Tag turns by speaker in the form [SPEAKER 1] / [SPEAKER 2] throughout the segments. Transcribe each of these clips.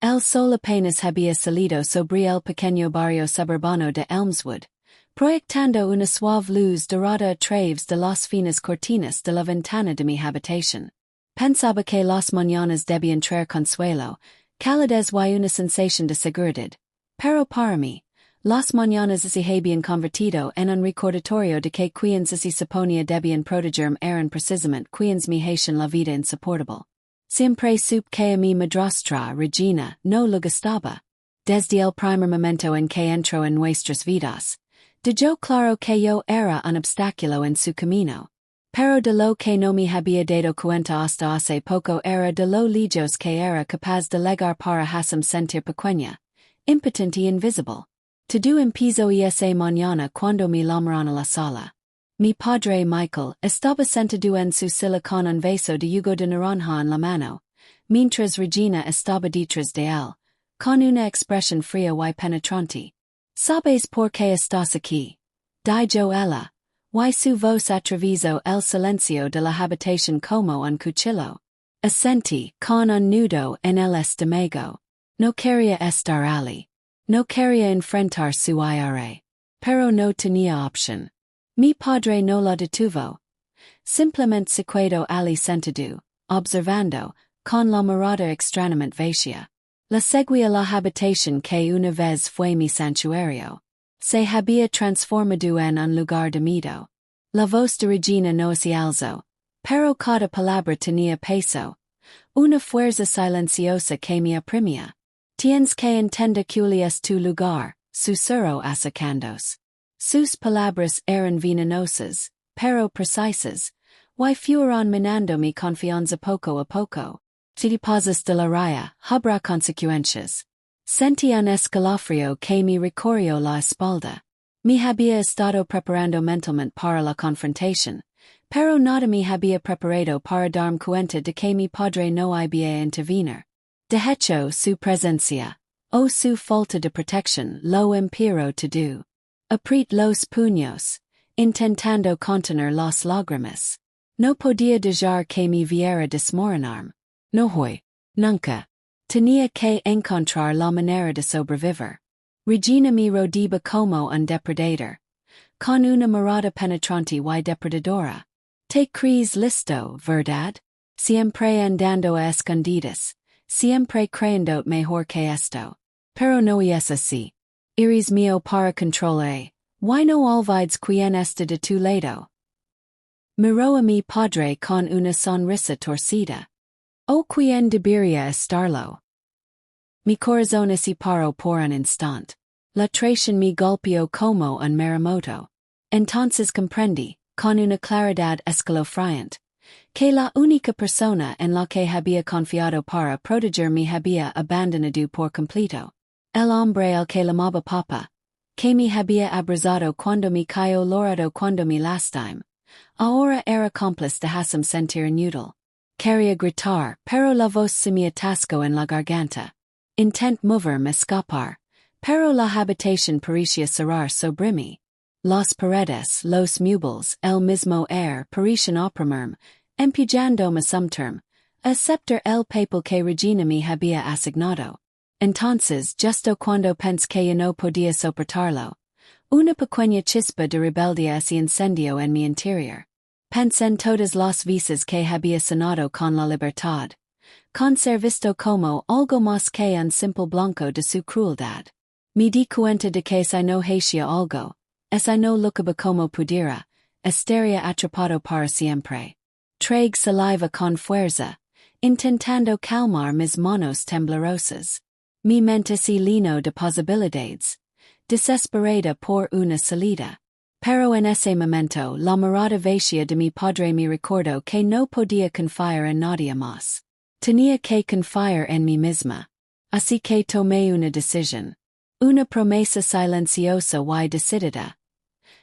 [SPEAKER 1] El sol apenas había salido sobre el pequeño barrio suburbano de Elmswood, proyectando una suave luz dorada a través de las finas cortinas de la ventana de mi habitación. Pensaba que las mañanas debían traer consuelo, calidez y una sensación de seguridad, pero para mí, las mañanas se habían convertido en un recordatorio de que quienes se suponía debían protegerme eran precisamente quienes me hacían la vida insoportable. Siempre supe que a mi madrastra Regina no le gustaba. Desde el primer momento en que entró en nuestras vidas, dejó claro que yo era un obstáculo en su camino. Pero de lo que no me había dado cuenta hasta hace poco era de lo lejos que era capaz de llegar para hacerme sentir pequeña, impotente y invisible. Todo empezó esa mañana cuando me llamaron a la sala. Mi padre Michael estaba sentado en su silla con un vaso de jugo de naranja en la mano, mientras Regina estaba detrás de él, con una expresión fría y penetrante. ¿Sabes por qué estás aquí? Dijo ella, y su voz atravesó el silencio de la habitación como un cuchillo. Asentí, con un nudo en el estómago. No quería estar allí. No quería enfrentar su ira. Pero no tenía opción. Mi padre no la detuvo. Simplemente se quedó allí sentado, observando, con la mirada extrañamente vacía. La seguí a la habitación que una vez fue mi santuario. Se había transformado en un lugar de miedo. La voz de Regina no se alzó, pero cada palabra tenía peso. Una fuerza silenciosa que me oprimía. Tienes que entender que es tu lugar, susurró acercándose. Sus palabras eran venenosas, pero precisas, y fueron minando mi confianza poco a poco. Si deposas de la raya, habrá consecuencias. Sentí un escalofrío que me recorrió la espalda. Me había estado preparando mentalmente para la confrontación, pero nada me había preparado para darme cuenta de que mi padre no había intervenir. De hecho, su presencia, o su falta de protección, lo impidió todo. Apriet los puños, intentando contener las lágrimas. No podía dejar que me viera desmoronarme. No hoy, nunca. Tenía que encontrar la manera de sobrevivir. Regina me rodeaba como un depredador, con una mirada penetrante y depredadora. Te crees listo, ¿verdad? Siempre andando a escondidas, siempre creyendo mejor que esto. Pero no es así. Eres mío para controlar, y no olvides quién está de tu lado. Miró a mi padre con una sonrisa torcida. O quién debería estarlo. Mi corazón se paró por un instante. La traición me golpeó como un maremoto. Entonces comprendí, con una claridad escalofriante, que la única persona en la que había confiado para proteger me había abandonado por completo. El hombre al que llamaba papá, que me había abrazado cuando me cayó lorado cuando me lastimé, ahora era cómplice de hacerme sentir inútil. Quería gritar, pero la voz se me atascó en la garganta. Intent moverme escapar, pero la habitación parecía cerrar sobre mí. Las paredes, los muebles, el mismo aire parecían oprimirme, empujándome a someterme, excepto el papel que Regina me había asignado. Entonces, justo cuando pensé que ya no podía soportarlo, una pequeña chispa de rebeldía se encendió en mi interior. Pensé en todas las veces que había sonado con la libertad, con ser visto como algo más que un simple blanco de su crueldad. Me di cuenta de que si no hacía algo, si no luchaba como pudiera, estaría atrapado para siempre. Tragué saliva con fuerza, intentando calmar mis manos temblorosas. Mi mente se llenó de posibilidades, desesperada por una salida. Pero en ese momento la mirada vacía de mi padre me recordó que no podía confiar en nadie más. Tenía que confiar en mí misma. Así que tomé una decisión. Una promesa silenciosa y decidida.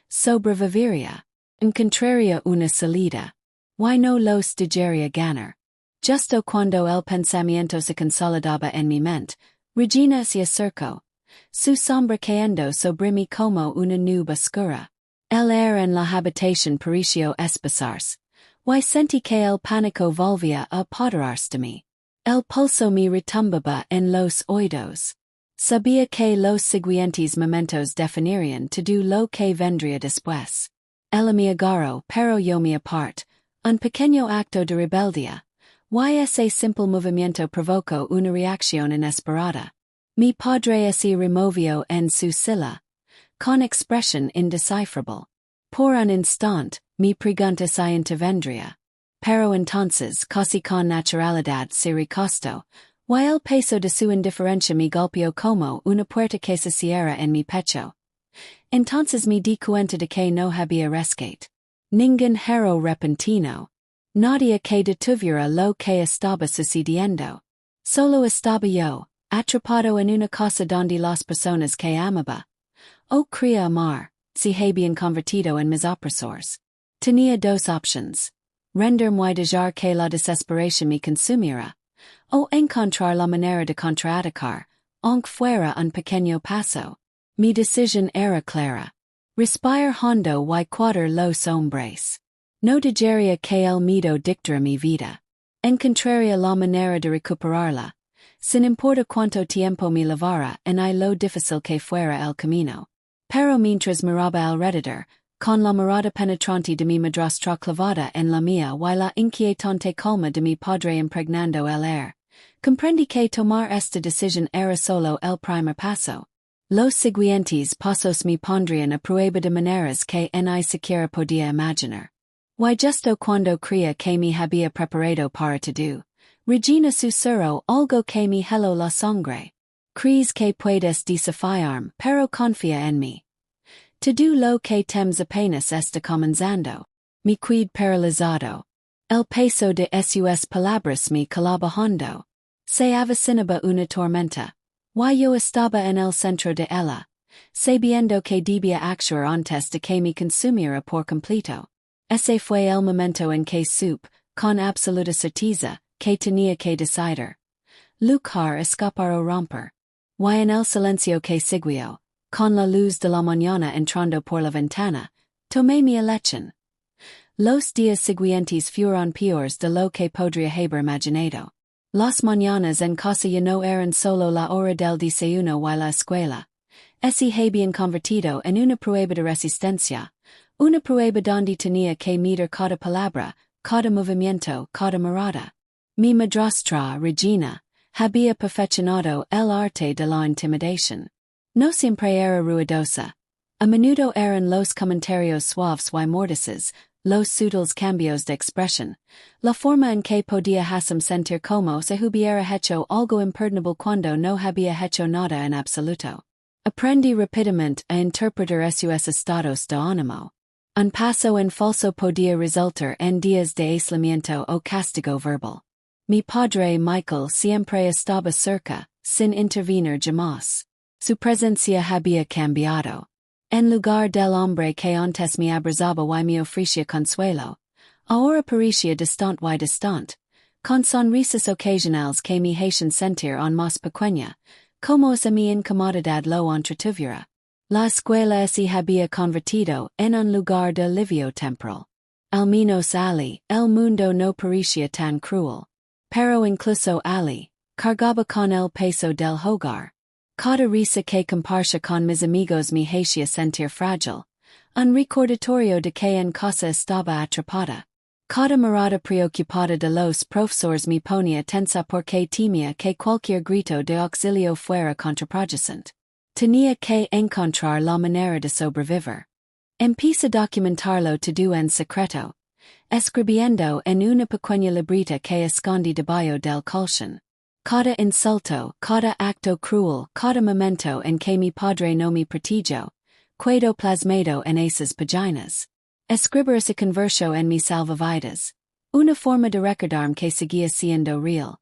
[SPEAKER 1] Sobreviviría. Encontraría una salida. Y no los dejaría ganar. Justo cuando el pensamiento se consolidaba en mi mente, Regina se acercó. Su sombra cayendo sobre mí como una nube oscura. El aire en la habitación pareció espesarse, y sentí que el pánico volvía a apoderarse de mí. El pulso mi retumbaba en los oídos. Sabía que los siguientes momentos definirían todo lo que vendría después. El me agarró, pero yo me apart, un pequeño acto de rebeldía. Y ese simple movimiento provocó una reacción inesperada. Mi padre se removió en su silla, con expresión indescifrable. Por un instante, mi pregunta se intervendría. Pero entonces, casi con naturalidad se recostó, y el peso de su indiferencia me golpeó como una puerta que se cierra en mi pecho. Entonces me di cuenta de que no había rescate. Ningún giro repentino. Nadie que detuviera lo que estaba sucediendo. Solo estaba yo, atrapado en una cosa donde las personas que amaba. O quería amar, se habían convertido en mis opresores. Tenía dos options. Renderme dejar que la desesperación me consumiera. O encontrar la manera de contraatacar, aunque fuera un pequeño paso. Mi decisión era clara. Respirar hondo y cuadrar los hombres. No dejaría que el miedo dictara mi vida. Encontraría la manera de recuperarla, sin importar cuánto tiempo me llevara y lo difícil que fuera el camino. Pero mientras miraba alrededor, con la mirada penetrante de mi madrastra clavada en la mía y la inquietante calma de mi padre impregnando el aire, comprendí que tomar esta decisión era solo el primer paso. Los siguientes pasos me pondrían a prueba de maneras que ni siquiera podía imaginar. Y justo cuando creía que me había preparado para todo, Regina susurró algo que me heló la sangre. Crees que puedes desafiarme, pero confía en mí. Todo lo que temes apenas está comenzando. Me quedé paralizado. El peso de sus palabras me calaba hondo. Se avecinaba una tormenta. Y yo estaba en el centro de ella, sabiendo que debía actuar antes de que me consumiera por completo. Ese fue el momento en que supe, con absoluta certeza, que tenía que decidir. Luchar, escapar o romper. Y en el silencio que siguió, con la luz de la mañana entrando por la ventana, tomé mi elección. Los días siguientes fueron peores de lo que podría haber imaginado. Las mañanas en casa ya no eran solo la hora del desayuno y la escuela. Se habían convertido en una prueba de resistencia, una prueba donde tenía que medir cada palabra, cada movimiento, cada mirada. Mi madrastra, Regina, había perfeccionado el arte de la intimidación. No siempre era ruidosa. A menudo eran los comentarios suaves y mordaces, los sutiles cambios de expresión, la forma en que podía hacerme sentir como si hubiera hecho algo imperdonable cuando no había hecho nada en absoluto. Aprendí rápidamente a interpretar sus estados de ánimo. Un paso en falso podía resultar en días de aislamiento o castigo verbal. Mi padre Michael siempre estaba cerca, sin intervenir jamás. Su presencia había cambiado. En lugar del hombre que antes me abrazaba y me ofrecía consuelo, ahora parecía distante y distante, con sonrisas ocasionales que me hacían sentir aún más pequeña, como si mi incomodidad lo entretuviera. La escuela se había convertido en un lugar de alivio temporal. Al menos allí, el mundo no parecía tan cruel. Pero incluso allí, cargaba con el peso del hogar. Cada risa que comparsa con mis amigos me hacía sentir frágil. Un recordatorio de que en casa estaba atrapada. Cada mirada preocupada de los profesores me ponía tensa porque temía que cualquier grito de auxilio fuera contraproducente. Tenía que encontrar la manera de sobrevivir. Empecé a documentarlo todo en secreto, escribiendo en una pequeña libreta que escondí debajo del colchón. Cada insulto, cada acto cruel, cada momento en que mi padre no me protegió, quedó plasmado en esas páginas. Escribir se convirtió en mi salvavidas. Una forma de recordarme que seguía siendo real,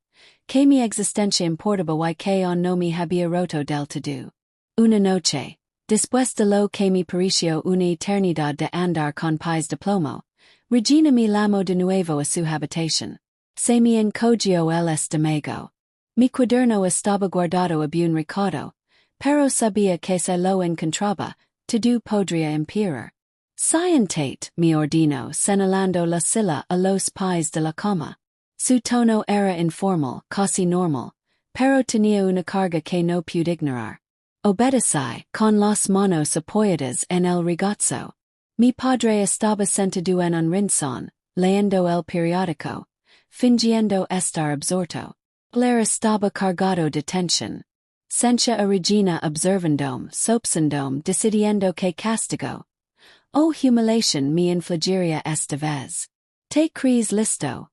[SPEAKER 1] que mi existencia importaba y que aún no me había roto del todo. Una noche, después de lo que me pareció una eternidad de andar con pies de plomo, Regina me llamó de nuevo a su habitación. Se me encogió el estómago. Mi cuaderno estaba guardado a buen recaudo, pero sabía que se lo encontraba, todo podría empeorar. Siéntate, me ordenó señalando la silla a los pies de la cama. Su tono era informal, casi normal, pero tenía una carga que no pude ignorar. Obedecí, con las manos apoyadas en el regazo. Mi padre estaba sentado en un rincón, leyendo el periódico, fingiendo estar absorto. Él estaba cargado de tensión. Sentia a Regina observandome, sopsandome, decidiendo que castigo. Oh humiliación me infligiría esta vez. Te crees listo.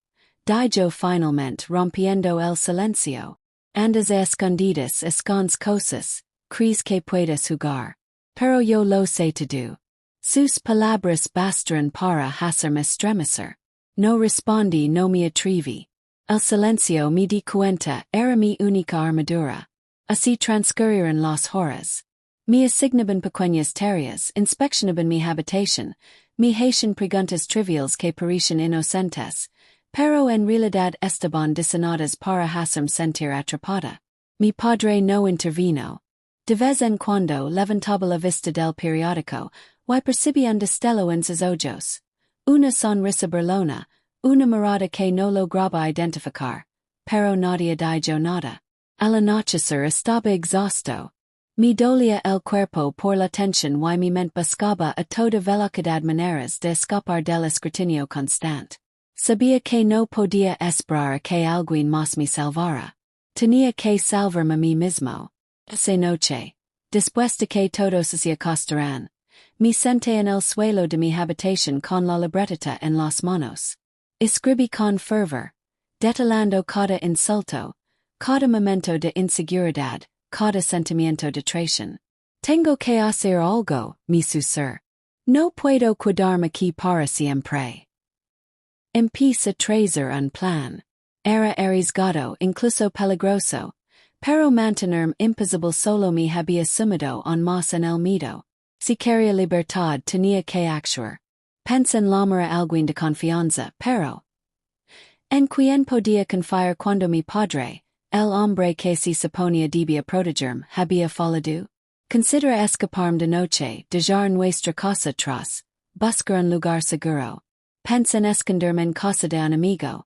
[SPEAKER 1] Dijo finalmente rompiendo el silencio. Andas a escondidas escondes cosas, crees que puedes jugar. Pero yo lo sé todo. Sus palabras bastaron para hacerme estremecer. No respondí, no me atreví. El silencio me di cuenta era mi única armadura. Así transcurrieron las horas. Me asignaban pequeñas tareas, inspeccionaban mi habitación, me hacían preguntas triviales que parecían inocentes, pero en realidad estaban diseñadas para hacerme sentir atrapada. Mi padre no intervino. De vez en cuando levantaba la vista del periódico, y percibía un destello en sus ojos. Una sonrisa burlona, una mirada que no lograba identificar, pero nadie dijo nada. Al anochecer estaba exhausto. Me dolía el cuerpo por la tensión y mi mente buscaba a toda velocidad maneras de escapar del escrutinio constante. Sabía que no podía esperar a que alguien más me salvara. Tenía que salvarme a mí mismo. Esa noche, después de que todos se acostaran, me senté en el suelo de mi habitación con la libretita en las manos. Escribí con fervor, detallando cada insulto, cada momento de inseguridad, cada sentimiento de traición. Tengo que hacer algo, mi ser. No puedo quedarme aquí para siempre. Empecé a trazar un plan. Era arriesgado, incluso peligroso, pero mantenerme imposible solo me había sumido en más en el miedo. Si quería libertad tenía que actuar. Pensé en llamar a alguien de confianza, pero ¿en quien podía confiar cuando mi padre, el hombre que se suponía debía protegerme, había fallado? Considera escaparme de noche, dejar nuestra casa atrás, buscar un lugar seguro. Pensé en esconderme en casa de un amigo,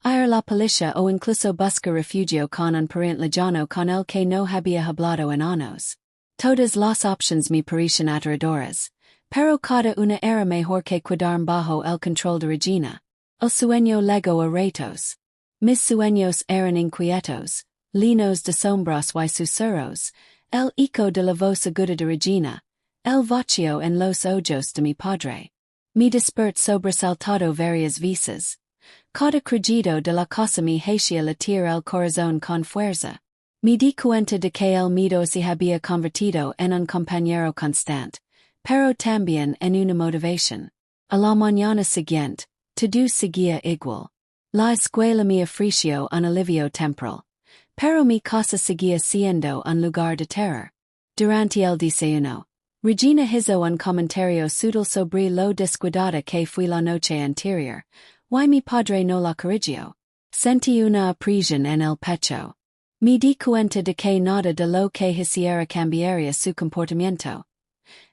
[SPEAKER 1] ir a la policía o incluso buscar refugio con un pariente lejano con el que no había hablado en años. Todas las opciones me parecían aterradoras, pero cada una era mejor que quedarme bajo el control de Regina. El sueño llegó a ratos. Mis sueños eran inquietos, llenos de sombras y susurros, el eco de la voz aguda de Regina, el vacío en los ojos de mi padre. Me desperté sobresaltado varias veces. Cada crujido de la casa me hacía latir el corazón con fuerza. Me di cuenta de que el miedo se había convertido en un compañero constante, pero también en una motivación. A la mañana siguiente, todo seguía igual. La escuela me ofreció un alivio temporal, pero mi casa seguía siendo un lugar de terror. Durante el desayuno, Regina hizo un comentario sutil sobre lo descuidada que fui la noche anterior, y mi padre no la corrigió. Sentí una opresión en el pecho. Me di cuenta de que nada de lo que hiciera cambiaría su comportamiento.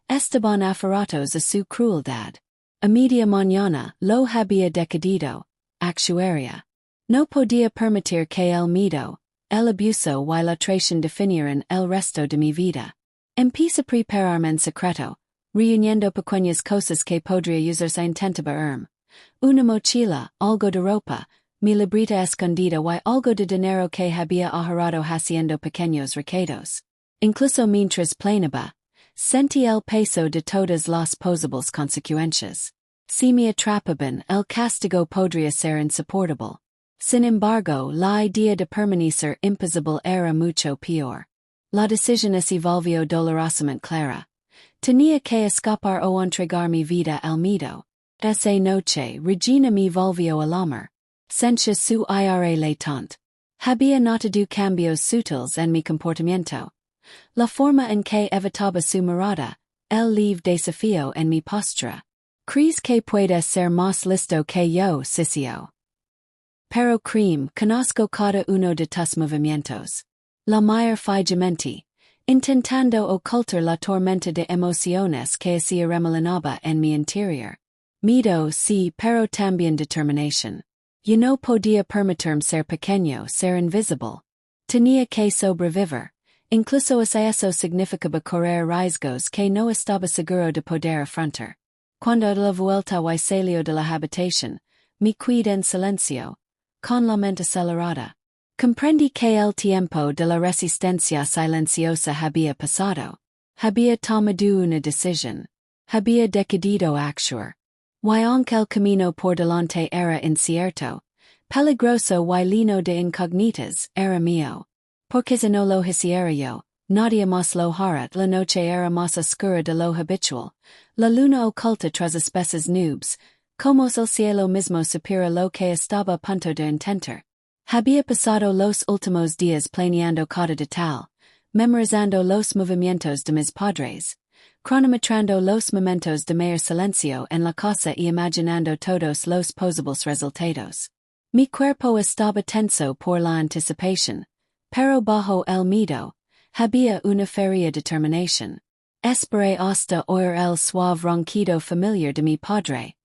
[SPEAKER 1] Estaban aferrados a su crueldad. A media mañana lo había decidido, actuaría. No podía permitir que el miedo, el abuso y la traición definieran el resto de mi vida. Empecé a prepararme en secreto, reuniendo pequeñas cosas que podría usarse intentaba una mochila, algo de ropa, mi libreta escondida y algo de dinero que había ahorrado haciendo pequeños recaudos. Incluso mientras planeaba, sentí el peso de todas las posibles consecuencias. Si me atrapaban, el castigo podría ser insoportable. Sin embargo, la idea de permanecer imposible era mucho peor. La decisión se volvió dolorosamente clara. Tenía que escapar o entregar mi vida al miedo. Esa noche, Regina me volvió a llamar. Sentía su ira latente. Había notado cambios sutiles en mi comportamiento. La forma en que evitaba su mirada, el leve desafío en mi postura. ¿Crees que puede ser más listo que yo, Cicio? Pero conozco cada uno de tus movimientos. La mayor fijamente, intentando ocultar la tormenta de emociones que se remolinaba en mi interior. Miedo sí, pero también determinación. Y no podía permitirme ser pequeño, ser invisible. Tenía que sobrevivir. Incluso eso significaba correr riesgos que no estaba seguro de poder afrontar. Cuando a la vuelta y salió de la habitación, me quedé en silencio, con la mente acelerada. Comprendí que el tiempo de la resistencia silenciosa había pasado. Había tomado una decisión. Había decidido actuar. Y aunque el camino por delante era incierto, peligroso y lleno de incógnitas, era mío. Porque si no lo hiciera yo, nadie más lo hará. La noche era más oscura de lo habitual. La luna oculta tras espesas nubes, como el cielo mismo supera lo que estaba a punto de intentar. Había pasado los últimos días planeando cada detalle, memorizando los movimientos de mis padres, cronometrando los momentos de mayor silencio en la casa y imaginando todos los posibles resultados. Mi cuerpo estaba tenso por la anticipación, pero bajo el miedo, había una férrea determinación. Esperé hasta oír el suave ronquido familiar de mi padre,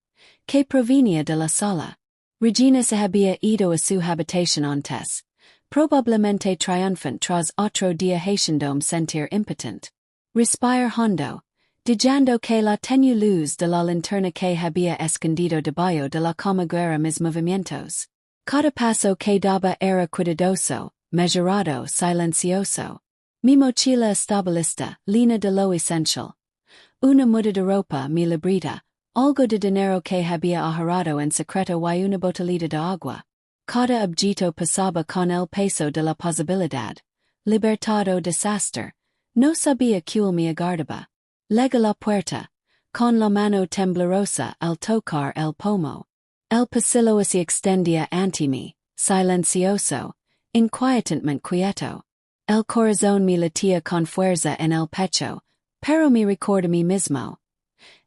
[SPEAKER 1] que provenía de la sala. Regina se había ido a su habitación antes, probablemente triunfante tras otro día haciéndome sentir impotent. Respirar hondo, dejando que la tenue luz de la linterna que había escondido debajo de la cama guiara mis movimientos. Cada paso que daba era cuidadoso, mesurado, silencioso. Mi mochila estaba lista, llena de lo esencial. Una muda de ropa, mi libreta, algo de dinero que había ahorrado en secreto y una botellita de agua. Cada objeto pasaba con el peso de la posibilidad, libertad o desastre. No sabía cuál me aguardaba. Lega la puerta, con la mano temblorosa al tocar el pomo. El pasillo se extendía ante mí, silencioso, inquietantemente quieto. El corazón me latía con fuerza en el pecho, pero me recuerdo a mí mismo.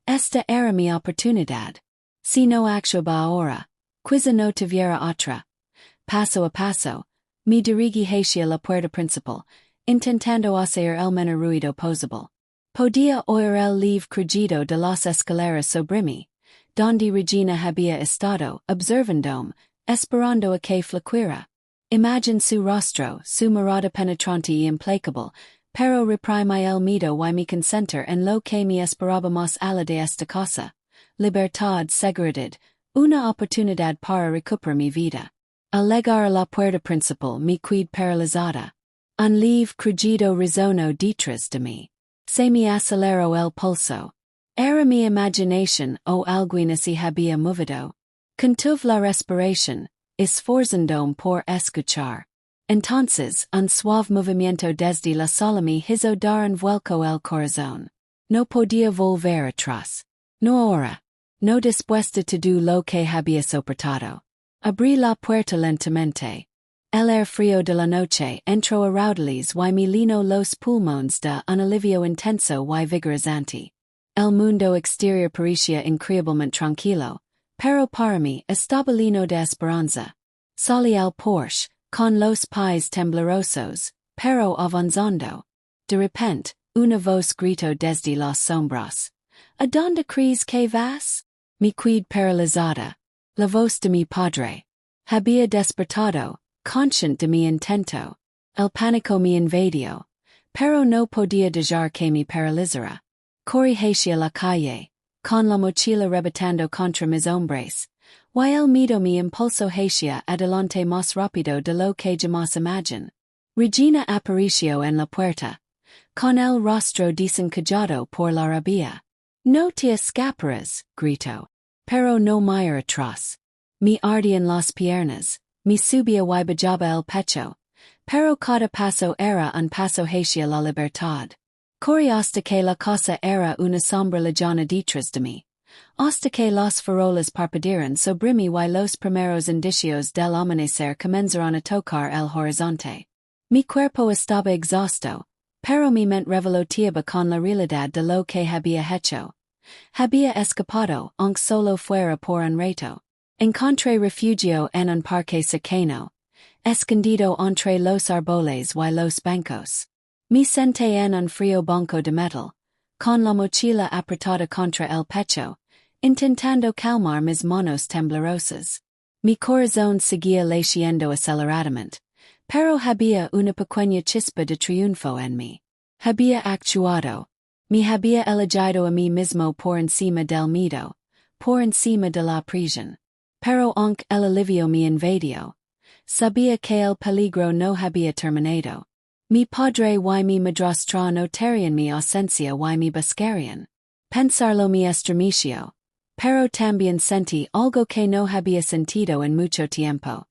[SPEAKER 1] Esta era mi oportunidad. Si no actuaba ahora, quizá no tuviera otra. Paso a paso, me dirigí hacia la puerta principal, intentando hacer el menor ruido posible. Podía oír el leve crujido de las escaleras sobre mí, donde Regina había estado, observándome, esperando a que flaqueara. Imagine su rostro, su mirada penetrante y implacable, pero reprime el miedo y mi consentir en lo que me esperaba más allá de esta casa. Libertad, seguridad, una oportunidad para recuperar mi vida. Al llegar a la puerta principal me quedé paralizada. Un leve crujido resonó detrás de mí. Se me aceleró el pulso. Era mi imaginación o alguien así había movido. Contuve la respiración, esforzándome por escuchar. Entonces, un suave movimiento desde la sala me hizo dar un vuelco el corazón. No podía volver atrás. No ahora. No después de todo lo que había soportado. Abrí la puerta lentamente. El aire frío de la noche entró a raudales y me llenó los pulmones de un alivio intenso y vigorizante. El mundo exterior parecía increíblemente tranquilo, pero para mí estaba lleno de esperanza. Salí al porche, con los pies temblorosos, pero avanzando. De repente, una voz gritó desde las sombras. ¿A dónde crees que vas? Me quedé paralizada. La voz de mi padre. Había despertado, consciente de mi intento. El pánico me invadió, pero no podía dejar que me paralizara. Corrí hacia la calle, con la mochila rebotando contra mis hombres. Y el miedo me impulsó hacia adelante más rápido de lo que jamás imaginé. Regina apareció en la puerta, con el rostro desencajado por la rabia. No te escaparás, gritó. Pero no mira atrás. Me ardían las piernas, me subía y bajaba el pecho, pero cada paso era un paso hacia la libertad. Corrí hasta que la casa era una sombra lejana detrás de mí. Hasta que las farolas parpadearon sobre mí y los primeros indicios del amanecer comenzaron a tocar el horizonte. Mi cuerpo estaba exhausto, pero mi mente revoloteaba con la realidad de lo que había hecho. Había escapado, aunque solo fuera por un rato. Encontré refugio en un parque cercano, escondido entre los árboles y los bancos. Me senté en un frío banco de metal, con la mochila apretada contra el pecho, intentando calmar mis manos temblorosas. Mi corazón seguía latiendo aceleradamente, pero había una pequeña chispa de triunfo en mí. Había actuado. Me había elegido a mí mismo por encima del miedo, por encima de la prisión. Pero aunque el alivio me invadió, sabía que el peligro no había terminado. Mi padre y mi madrastra notarían mi ausencia y mi buscarían. Pensarlo me estremeció, pero también sentí algo que no había sentido en mucho tiempo.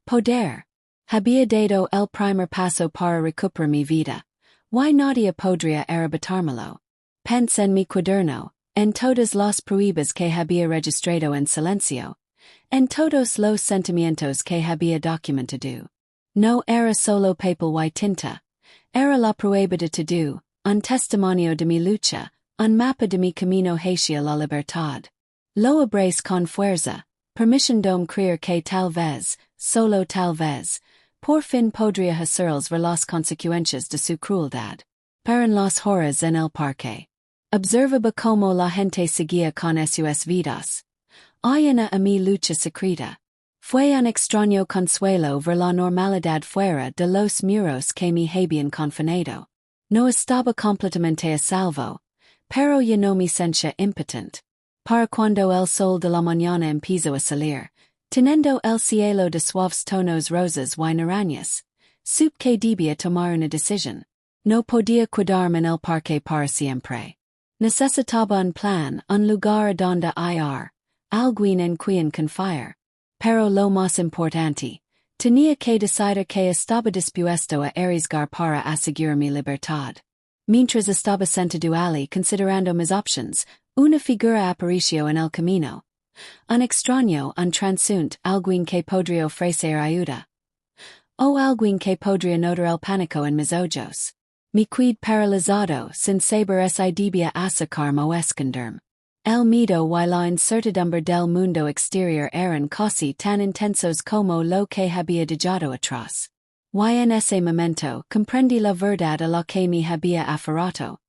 [SPEAKER 1] Poder. Había dado el primer paso para recuperar mi vida. Y nadie podría arrebatármelo. Pensé en mi cuaderno, en todas las pruebas que había registrado en silencio, en todos los sentimientos que había documentado. No era solo papel y tinta, era la prueba de todo, un testimonio de mi lucha, un mapa de mi camino hacia la libertad. Lo abrace con fuerza, permitiéndome creer que tal vez, solo tal vez, por fin podría hacerles ver las consecuencias de su crueldad. Pero en las horas en el parque, observaba cómo la gente seguía con sus vidas. Ayana a mi lucha secreta. Fue un extraño consuelo ver la normalidad fuera de los muros que me habían confinado. No estaba completamente a salvo, pero ya no me sentía impotente. Para cuando el sol de la mañana empezó a salir, teniendo el cielo de suaves tonos rosas y naranjas, supe que debía tomar una decisión. No podía quedarme en el parque para siempre. Necesitaba un plan, un lugar donde ir, alguien en quien confiar. Pero lo más importante, tenía que decidir que estaba dispuesto a arriesgar para asegurar mi libertad. Mientras estaba sentado allí considerando mis options, una figura apareció en el camino. Un extraño, un transeúnte, alguien que podría ofrecer ayuda. O alguien que podría notar el pánico en mis ojos. Me quedé paralizado, sin saber si debía acercarme o esconderme. El miedo y la incertidumbre del mundo exterior eran casi tan intensos como lo que había dejado atrás. Y en ese momento comprendí la verdad a la que me había aferrado.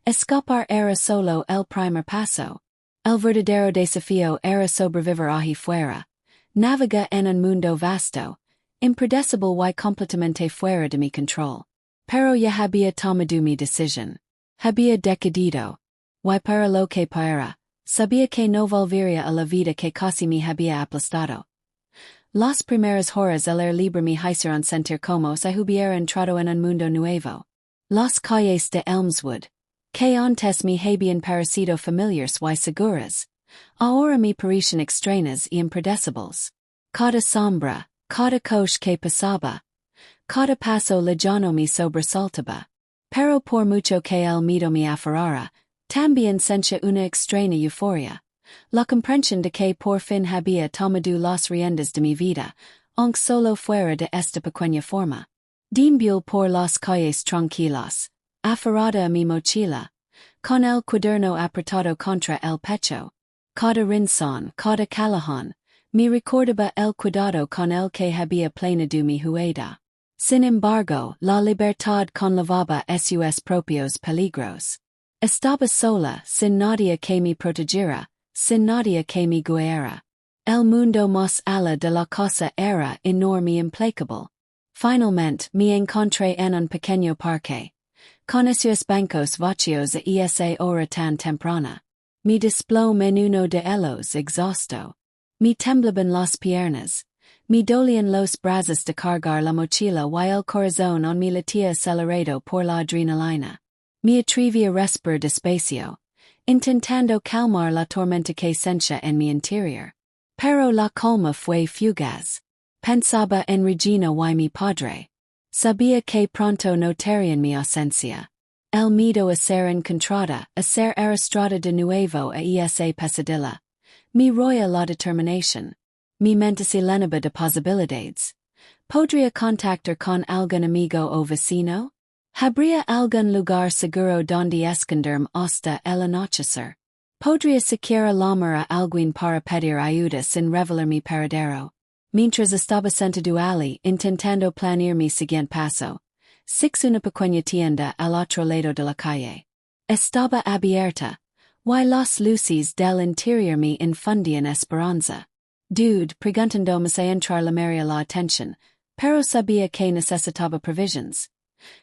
[SPEAKER 1] Escapar era solo el primer paso. El verdadero desafío era sobrevivir allí fuera. Navega en un mundo vasto, impredecible y completamente fuera de mi control. Pero ya había tomado mi decisión. Había decidido. Y para lo que para, sabía que no volvería a la vida que casi me había aplastado. Las primeras horas al aire libre me hicieron sentir como si hubiera entrado en un mundo nuevo. Las calles de Elmswood, que antes me habían parecido familiares y seguras, ahora me parecían extrañas y impredecibles. Cada sombra, cada coche que pasaba, cada paso lejano me sobresaltaba. Pero por mucho que el miedo me aferrara, también sentía una extraña euforia. La comprensión de que por fin había tomado las riendas de mi vida, aunque solo fuera de esta pequeña forma. Deambulé por las calles tranquilas, aferrada a mi mochila, con el cuaderno apretado contra el pecho. Cada rincón, cada callejón, me recordaba el cuidado con el que había planeado mi huida. Sin embargo, la libertad conllevaba sus propios peligros. Estaba sola, sin nadie que me protegiera, sin nadie que me guiara. El mundo más allá de la casa era enorme y implacable. Finalmente me encontré en un pequeño parque, con esos bancos vacíos a esa hora tan temprana. Me desplomé en uno de ellos exhausto. Me temblaban las piernas. Me dolían los brazos de cargar la mochila y el corazón en mi latía acelerado por la adrenalina. Me atreví a respirar despacio, intentando calmar la tormenta que sentía en mi interior. Pero la calma fue fugaz. Pensaba en Regina y mi padre. Sabía que pronto notarían mi ausencia. El miedo a ser encontrada, a ser arrastrada de nuevo a esa pesadilla. Me roía la determinación. Mi mente se llenaba de posibilidades. ¿Podría contactar con algún amigo o vecino? ¿Habría algún lugar seguro donde esconderme hasta el anochecer? ¿Podría siquiera llamar a alguien para pedir ayuda sin revelar mi paradero? Mientras estaba sentado allí intentando planear mi siguiente paso, six una pequeña tienda al otro lado de la calle. Estaba abierta, y las luces del interior me infundían esperanza. Dude, preguntando me a entrar la Maria la atención, pero sabía que necesitaba provisions.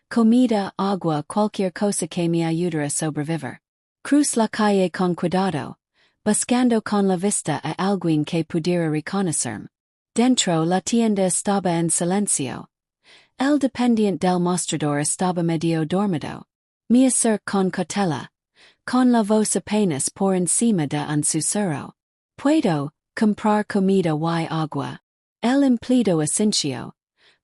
[SPEAKER 1] Comida, agua, cualquier cosa que me ayudara a sobrevivir. Cruz la calle con cuidado, buscando con la vista a alguien que pudiera reconocerme. Dentro la tienda estaba en silencio. El dependiente del mostrador estaba medio dormido. Me acerqué con cautela, con la voz apenas por encima de un susurro. Puedo comprar comida y agua. El empleado asintió,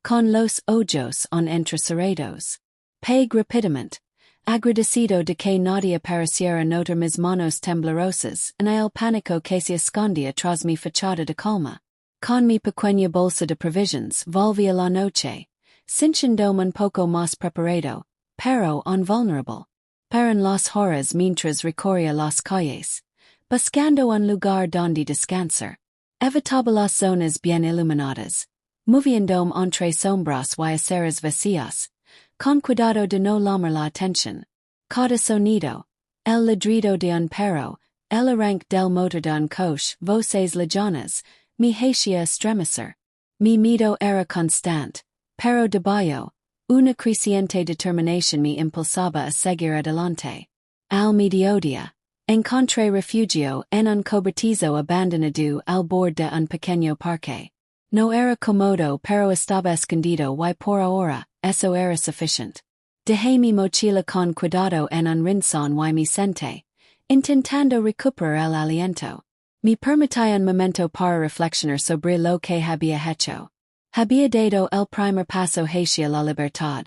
[SPEAKER 1] con los ojos entrecerrados. Pagué rápidamente, agradecido de que nadie apareciera notar mis manos temblorosas en el pánico que se escondía tras mi fachada de calma. Con mi pequeña bolsa de provisions volví a la noche, sintiéndome un poco más preparado, pero invulnerable. Para en las horas mientras recorría las calles, buscando un lugar donde descansar. Evitaba las zonas bien iluminadas, moviéndome entre sombras y aceras vacías, con cuidado de no llamar la atención. Cada sonido, el ladrido de un perro, el arranque del motor de un coche, voces lejanas, me hacía estremecer. Mi miedo era constante, pero debajo, una creciente determinación me impulsaba a seguir adelante. Al mediodía, encontré refugio en un cobertizo abandonado al borde de un pequeño parque. No era cómodo pero estaba escondido y por ahora, eso era suficiente. Dejé mi mochila con cuidado en un rincón y me senté, intentando recuperar el aliento. Me permití un momento para reflexionar sobre lo que había hecho. Había dado el primer paso hacia la libertad,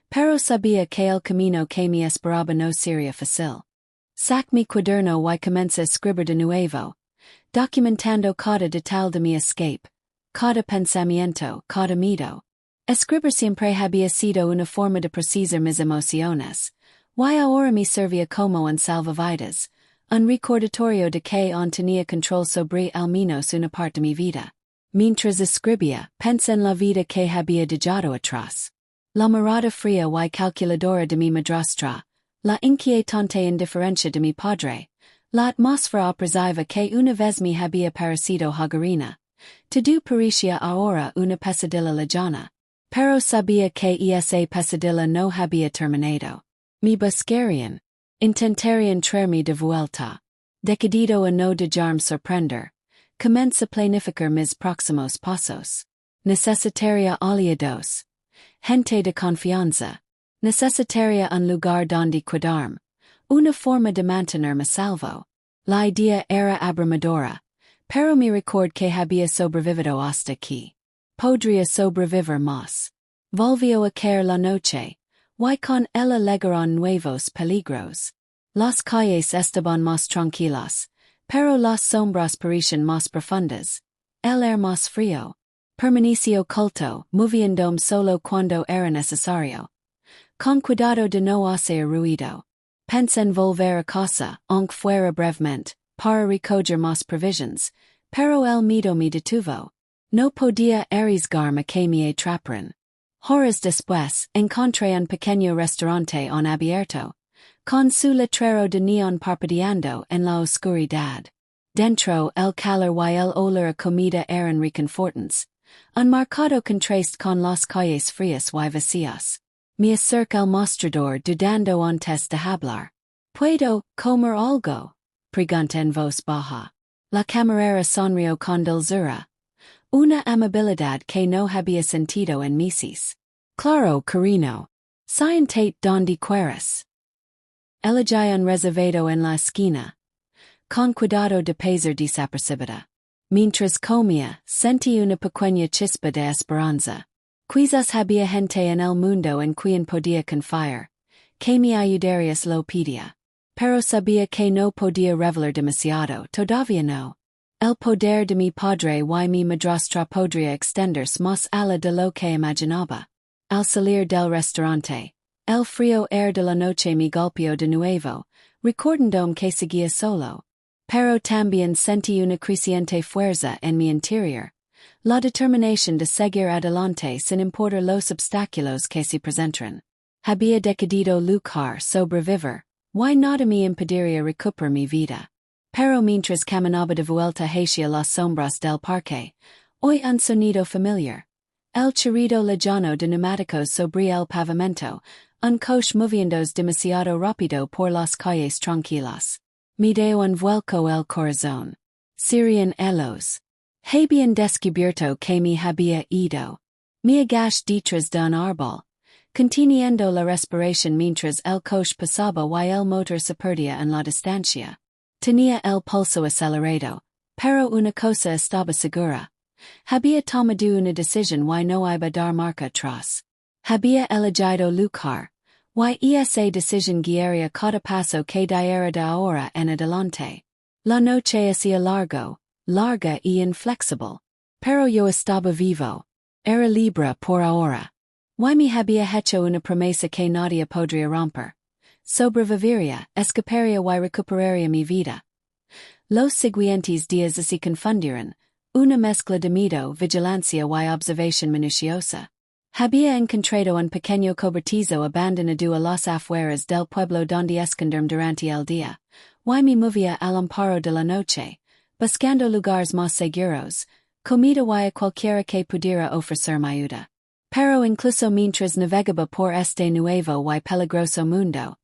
[SPEAKER 1] pero sabía que el camino que me esperaba no sería fácil. Saqué mi cuaderno y comencé a escribir de nuevo, documentando cada detalle de mi escape, cada pensamiento, cada miedo. Escribir siempre había sido una forma de procesar mis emociones, y ahora me servía como un salvavidas, un recordatorio de que aún tenía control sobre al menos una parte de mi vida. Mientras escribía, pensé en la vida que había dejado atrás. La mirada fría y calculadora de mi madrastra, la inquietante indiferencia de mi padre, la atmósfera opresiva que una vez me había parecido hogarina. Todo parecía ahora una pesadilla lejana, pero sabía que esa pesadilla no había terminado. Me buscarían, intentarían traerme de vuelta. Decidido a no dejarme sorprender, comencé a planificar mis próximos pasos. Necesitaría aliados, gente de confianza. Necesitaría un lugar donde cuidarme, una forma de mantenerme salvo. La idea era abrumadora, pero me recuerdo que había sobrevivido hasta aquí. Podría sobrevivir más. Volvió a caer la noche, y con ella llegaron nuevos peligros. Las calles estaban más tranquilas, pero las sombras parecían más profundas. El aire más frío. Permanecí oculto, moviéndome solo cuando era necesario. Con cuidado de no hacer ruido. Pensé en volver a casa, aunque fuera brevemente, para recoger más provisions, pero el miedo me detuvo. No podía arriesgarme que me atraparan. Horas después, encontré un pequeño restaurante en abierto, con su letrero de neón parpadeando en la oscuridad. Dentro, el calor y el olor a comida eran reconfortantes, un marcado contraste con las calles frías y vacías. Me acerqué al mostrador dudando antes de hablar. ¿Puedo comer algo?, pregunté en voz baja. La camarera sonrió con dulzura. Una amabilidad que no había sentido en meses. Claro, cariño. Siéntate donde quieras. Elegí un reservado en la esquina, con cuidado de pasar desapercibida. Mientras comía, sentí una pequeña chispa de esperanza. Quizás había gente en el mundo en quien podía confiar, que me ayudaría lo pedía. Pero sabía que no podía revelar demasiado, todavía no. El poder de mi padre y mi madrastra podría extenderse más allá de lo que imaginaba. Al salir del restaurante, el frío aire de la noche me golpeó de nuevo, recordándome que seguía solo. Pero también sentí una creciente fuerza en mi interior. La determinación de seguir adelante sin importar los obstáculos que se presentaran. Había decidido luchar sobrevivir, y nada me impediría recuperar mi vida. Pero mientras caminaba de vuelta hacia las sombras del parque, oí un sonido familiar. El chirrido lejano de neumáticos sobre el pavimento, un coche moviéndose demasiado rápido por las calles tranquilas. Me dio un vuelco el corazón. Serían ellos. Habían descubierto que me había ido. Me agaché detrás de un árbol, conteniendo la respiración mientras el coche pasaba y el motor se perdía en la distancia. Tenía el pulso acelerado, pero una cosa estaba segura. Había tomado una decisión y no iba a dar marcha atrás. Había elegido luchar, y esa decisión guiaría cada paso que diera de ahora en adelante. La noche hacía larga y inflexible. Pero yo estaba vivo. Era libre por ahora. Y me había hecho una promesa que nadie podría romper. Sobreviviría, escaparía y recuperaría mi vida. Los siguientes días se confundieron, una mezcla de miedo, vigilancia y observación minuciosa. Había encontrado un pequeño cobertizo abandonado a las afueras del pueblo donde esconderme durante el día, y me movía al amparo de la noche, buscando lugares más seguros, comida y cualquiera que pudiera ofrecerme ayuda. Pero incluso mientras navegaba por este nuevo y peligroso mundo,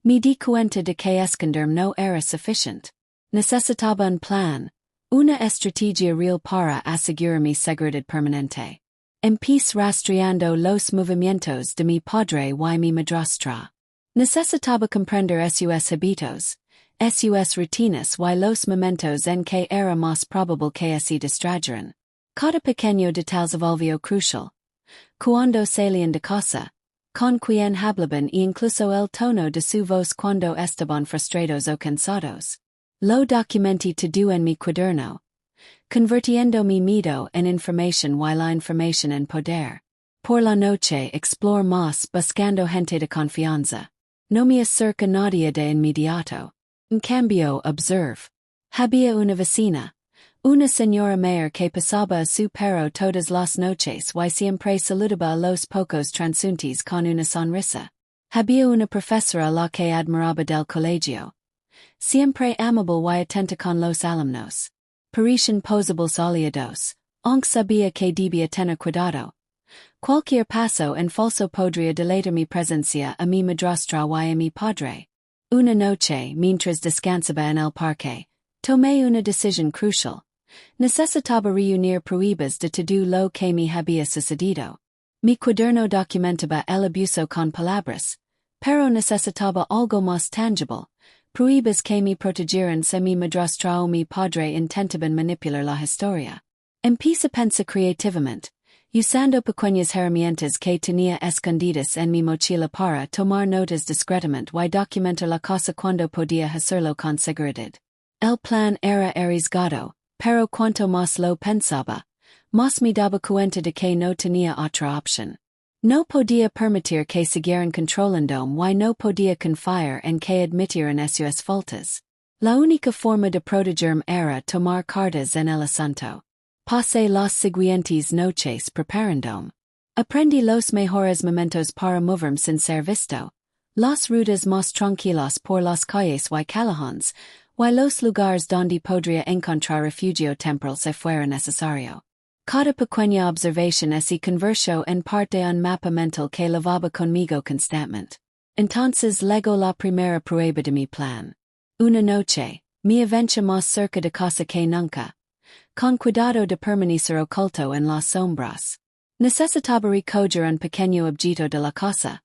[SPEAKER 1] me di cuenta de que esconderme no era suficiente. Necesitaba un plan, una estrategia real para asegurar mi seguridad permanente. Empecé rastreando los movimientos de mi padre y mi madrastra. Necesitaba comprender sus hábitos, sus rutinas y los momentos en que era más probable que se distrajeran. Cada pequeño detalle se volvió crucial. Cuando salían de casa, con quien hablaban e incluso el tono de su voz cuando estaban frustrados o cansados. Lo documenté todo en mi cuaderno, convirtiendo mi miedo en información y la información en poder. Por la noche explore más buscando gente de confianza. No me acerca nadie de inmediato. En cambio observe. Había una vecina, una señora mayor que pasaba a su perro todas las noches y siempre saludaba a los pocos transeúntes con una sonrisa. Había una profesora la que admiraba del colegio, siempre amable y atenta con los alumnos. Parecían posables aliados, aunque sabía que debía tener cuidado. Cualquier paso en falso podría delatar mi presencia a mi madrastra y a mi padre. Una noche, mientras descansaba en el parque, tomé una decisión crucial. Necesitaba reunir pruebas de todo lo que me había sucedido. Mi cuaderno documentaba el abuso con palabras, pero necesitaba algo más tangible. Pruebas que me protegieran si mi madrastra o mi padre intentaban manipular la historia. Empecé a pensar creativamente, usando pequeñas herramientas que tenía escondidas en mi mochila para tomar notas discretamente y documentar la cosa cuando podía hacerlo con seguridad. El plan era arriesgado, pero cuanto más lo pensaba, más me daba cuenta de que no tenía otra opción. No podía permitir que siguieran controlándome y no podía confiar en que admitieran sus faltas. La única forma de protegerme era tomar cartas en el asunto. Pasé las siguientes noches preparándome. Aprendí los mejores momentos para moverme sin ser visto, las rutas más tranquilas por las calles y callejones, y los lugares donde podría encontrar refugio temporal si fuera necesario. Cada pequeña observación se convirtió en parte de un mapa mental que lavaba conmigo constantemente. Entonces llegó la primera prueba de mi plan. Una noche, me avenché más cerca de casa que nunca, con cuidado de permanecer oculto en las sombras. Necesitaba recoger un pequeño objeto de la casa,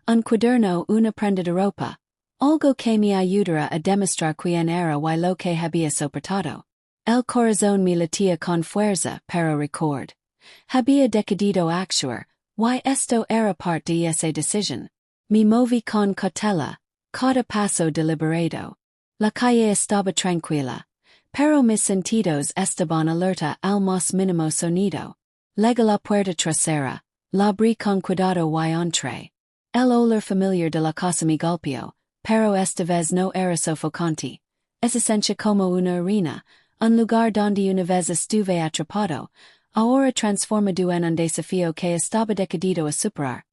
[SPEAKER 1] un cuaderno, una prenda de ropa, algo que me ayudara a demostrar quién era y lo que había soportado. El corazón me latía con fuerza, pero record. Había decidido actuar, y esto era parte de esa decisión. Me moví con cautela, cada paso deliberado. La calle estaba tranquila, pero mis sentidos estaban alerta al más mínimo sonido. Llegué a la puerta trasera, la abrí con cuidado y entré. El olor familiar de la casa me golpeó, pero esta vez no era sofocante. Se sentía como una arena, un lugar donde una vez estuve atrapado, ahora transformado en un desafío que estaba decidido a superar.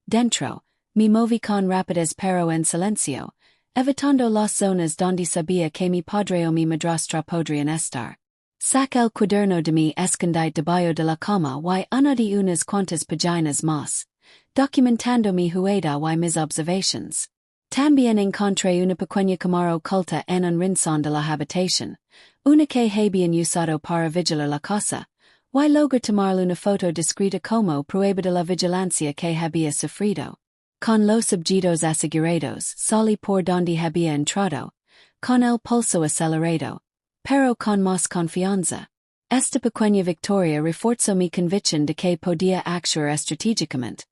[SPEAKER 1] Dentro, me moví con rapidez pero en silencio, evitando las zonas donde sabía que mi padre o mi madrastra podrían estar. Sac el cuaderno de mi escondite debajo de la cama y añadí unas cuantas páginas más, documentando mi jugada y mis observations. También encontré una pequeña cámara oculta en un rincón de la habitación, una que habían usado para vigilar la casa, y lograr tomar una foto discreta como prueba de la vigilancia que había sufrido. Con los objetos asegurados, salí por donde había entrado, con el pulso acelerado, pero con más confianza. Esta pequeña victoria reforzó mi convicción de que podía actuar estratégicamente,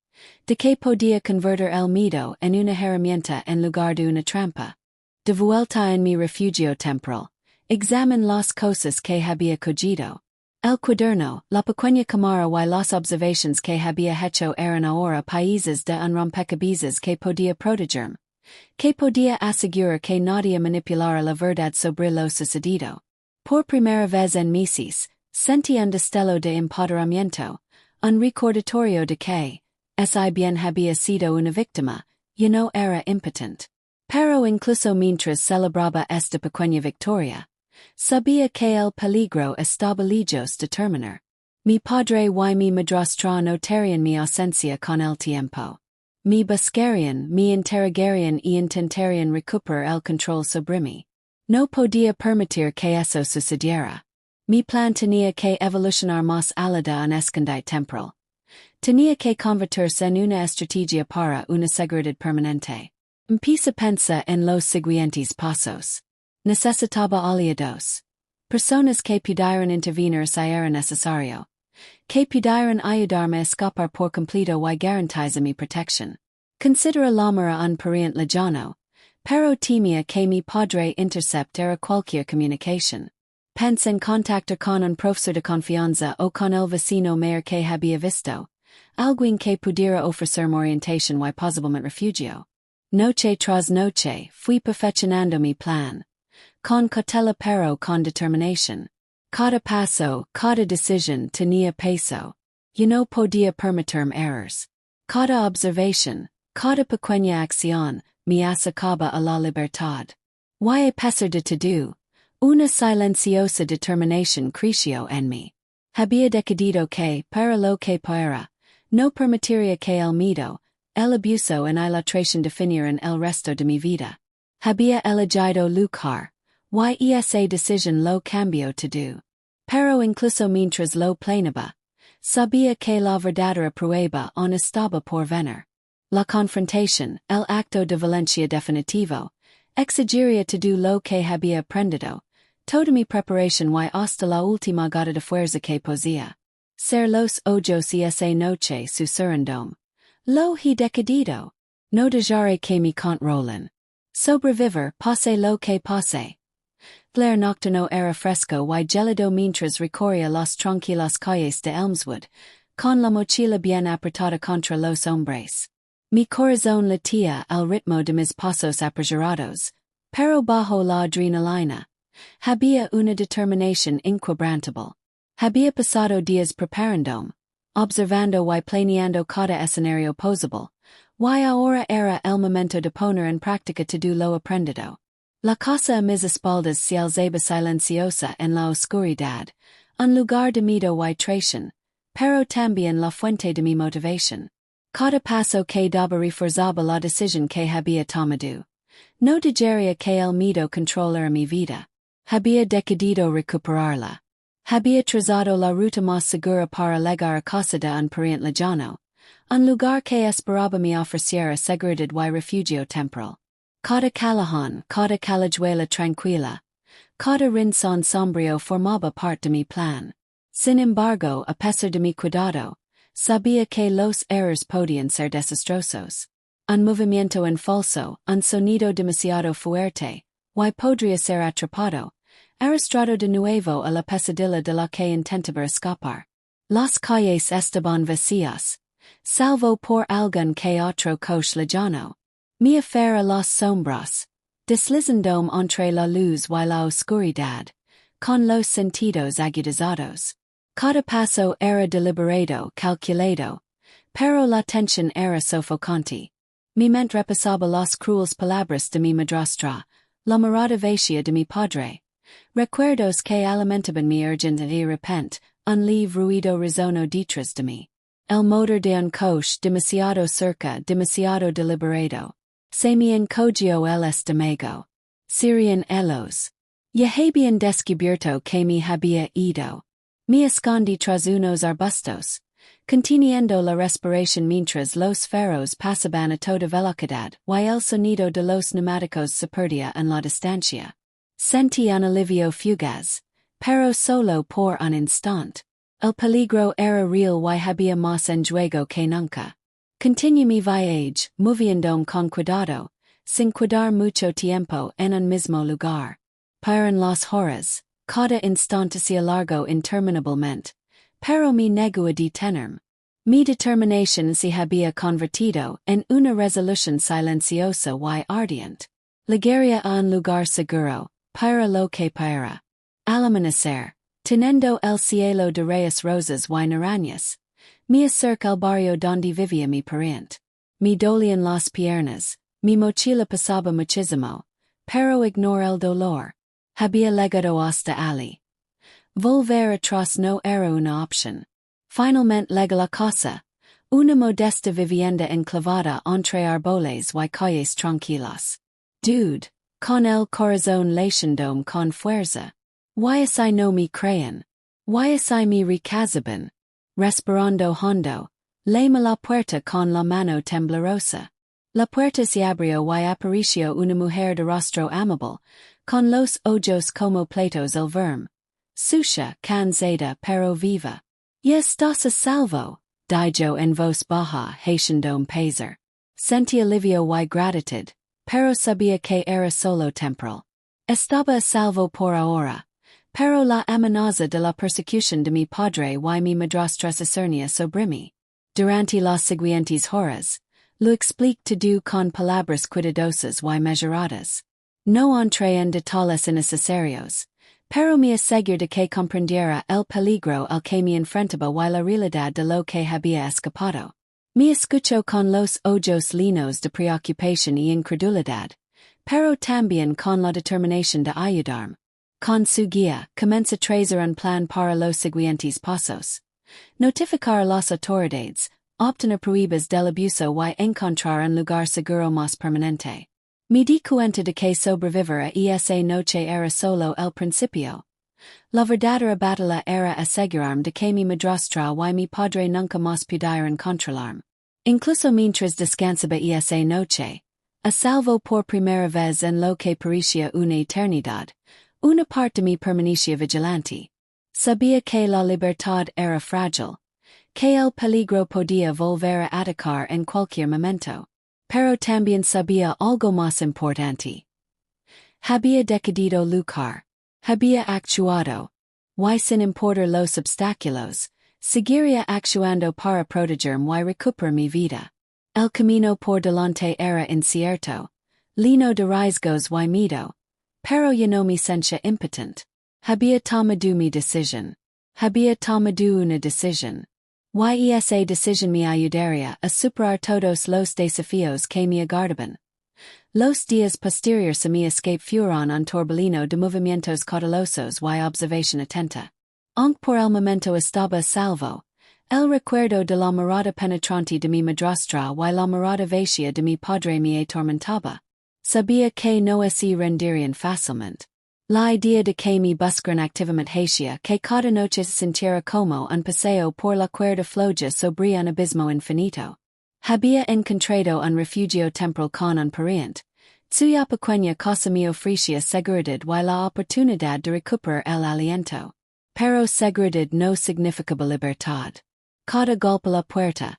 [SPEAKER 1] de que podía convertir el miedo en una herramienta en lugar de una trampa. De vuelta en mi refugio temporal, examen las cosas que había cogido. El cuaderno, la pequeña cámara y las observaciones que había hecho eran ahora países de un rompecabezas que podía protegerme, que podía asegurar que nadie manipulara la verdad sobre lo sucedido. Por primera vez en meses, sentí un destello de empoderamiento, un recordatorio de que, si bien había sido una víctima, yo no era impotente. Pero incluso mientras celebraba esta pequeña victoria, sabía que el peligro estaba lejos de terminar. Mi padre y mi madrastra notarían mi ausencia con el tiempo. Me buscarían, me interrogarían y intentarían recuperar el control sobre mí. No podía permitir que eso sucediera. Mi plan tenía que evolucionar más allá de un escondite temporal. Tenía que convertirse en una estrategia para una seguridad permanente. Empieza a pensar en los siguientes pasos. Necesitaba aliados. Personas que pudieran intervenir si era necesario. Que pudieran ayudarme a escapar por completo y garantizar mi protección. Considera lámara un pariente lejano, pero temía que mi padre interceptara cualquier comunicación. Pensé en contactar con un profesor de confianza o con el vecino mayor que había visto. Alguien que pudiera ofrecerme orientación y posiblemente refugio. Noche tras noche, fui perfeccionando mi plan. Con cautela pero con determinación. Cada paso, cada decisión tenía peso. Yo no podía permitirme errores. Cada observación, cada pequeña acción, me acercaba a la libertad. Y a pesar de todo, una silenciosa determinación creció en mí. Había decidido que, para lo que fuera, no permitiría que el miedo, el abuso y la traición definieran el resto de mi vida. Había elegido luchar, y esa decisión lo cambió todo. Pero incluso mientras lo planeaba, sabía que la verdadera prueba aún estaba por venir. La confrontación, el acto de violencia definitivo, exigiría todo lo que había aprendido, toda mi preparación y hasta la última gota de fuerza que podía. Ser los ojos y esa noche susurrandome. Lo he decidido. No dejaré que me controlen. Sobrevivir, pase lo que pase. Flair nocturno era fresco y gélido mientras recorría las tranquilas calles de Elmswood, con la mochila bien apretada contra los hombres. Mi corazón latía al ritmo de mis pasos apresurados, pero bajo la adrenalina. Había una determinación inquebrantable. Había pasado días preparándome, observando y planeando cada escenario posible, y ahora era el momento de poner en práctica todo lo aprendido. La casa a mis espaldas se alzaba silenciosa en la oscuridad, un lugar de miedo y traición, pero también la fuente de mi motivación. Cada paso que daba reforzaba la decisión que había tomado. No dejaría que el miedo controlara mi vida. Había decidido recuperarla. Había trazado la ruta más segura para llegar a casa de un pariente lejano, un lugar que esperaba me ofreciera seguridad y refugio temporal. Cada callejón, cada callejuela tranquila, cada rincón sombrío formaba parte de mi plan. Sin embargo, a pesar de mi cuidado, sabía que los errores podían ser desastrosos. Un movimiento en falso, un sonido demasiado fuerte, y podría ser atrapado, arrastrado de nuevo a la pesadilla de la que intentaba escapar. Las calles estaban vacías, salvo por algún que otro coche lejano. Me aferra las sombras, deslizándome entre la luz y la oscuridad, con los sentidos agudizados. Cada paso era deliberado, calculado, pero la tensión era sofocante. Mi mente repasaba las crueles palabras de mi madrastra, la mirada vacía de mi padre. Recuerdos que alimentaban mi urgent y repent, un leve ruido resono detrás de mí. El motor de un coche demasiado cerca, demasiado deliberado. Se me encogió el estómago. Sirian elos. Ya habían descubierto que me había ido. Me escondí tras unos arbustos, conteniendo la respiración mientras los faros pasaban a toda velocidad y el sonido de los neumáticos se perdía en la distancia. Sentí un alivio fugaz, pero solo por un instante. El peligro era real y había más en juego que nunca. Continué mi viaje, moviéndome con cuidado, sin cuidar mucho tiempo en un mismo lugar. Paran las horas, cada instante se alargó interminablemente, pero me negó a detenerme. Mi determinación se había convertido en una resolución silenciosa y ardiente. Llegaría a un lugar seguro, para lo que para. Al amanecer, teniendo el cielo de rayas rosas y naranjas, me acerqué al barrio donde vivía mi pariente. Me dolían las piernas, mi mochila pesaba muchísimo, pero ignoro el dolor. Había llegado hasta allí. Volver atrás no era una opción. Finalmente llegué a la casa, una modesta vivienda enclavada entre árboles y calles tranquilas. Dude, con el corazón latiendo con fuerza. Y así no me creían. Y así me rechazaban. Respirando hondo, llamé la puerta con la mano temblorosa. La puerta se abrió y apareció una mujer de rostro amable, con los ojos como platos al verme. Sucia, cansada pero viva. Ya estás a salvo, dijo en voz baja, haciendo pesar. Sentí alivio y gratitud, pero sabía que era solo temporal. Estaba a salvo por ahora, pero la amenaza de la persecución de mi padre y mi madrastra se cernía sobre mí. Durante las siguientes horas, lo expliqué todo con palabras cuidadosas y mesuradas. No entré en detalles innecesarios, pero me aseguré de que comprendiera el peligro al que me enfrentaba y la realidad de lo que había escapado. Me escuchó con los ojos llenos de preocupación y incredulidad, pero también con la determinación de ayudarme. Con su guía, comencé a trazar un plan para los siguientes pasos. Notificar a las autoridades, obtener pruebas del abuso y encontrar un lugar seguro más permanente. Me di cuenta de que sobrevivir a esa noche era solo el principio. La verdadera batalla era asegurarme de que mi madrastra y mi padre nunca más pudieran controlarme. Incluso mientras descansaba esa noche, a salvo por primera vez en lo que parecía una eternidad, una parte de mí permanecía vigilante. Sabía que la libertad era frágil, que el peligro podía volver a atacar en cualquier momento. Pero también sabía algo más importante. Había decidido luchar. Había actuado. Y sin importar los obstáculos, seguiría actuando para protegerme y recuperar mi vida. El camino por delante era incierto, lleno de riesgos y miedo, pero yo no me sentía impotente. Había tomado mi decisión. Había tomado una decisión. Y esa decisión me ayudaría a superar todos los desafíos que me aguardaban. Los días posteriores a mi escape fueron un torbellino de movimientos cautelosos y observación atenta. Aunque por el momento estaba a salvo, el recuerdo de la mirada penetrante de mi madrastra y la mirada vacía de mi padre me atormentaba. Sabía que no se rendirían fácilmente. La idea de que me buscaran activamente hacía que cada noche sintiera como un paseo por la cuerda floja sobre un abismo infinito. Había encontrado un refugio temporal con un pariente, cuya pequeña cosa me ofrecía seguridad y la oportunidad de recuperar el aliento. Pero seguridad no significaba libertad. Cada golpe a la puerta,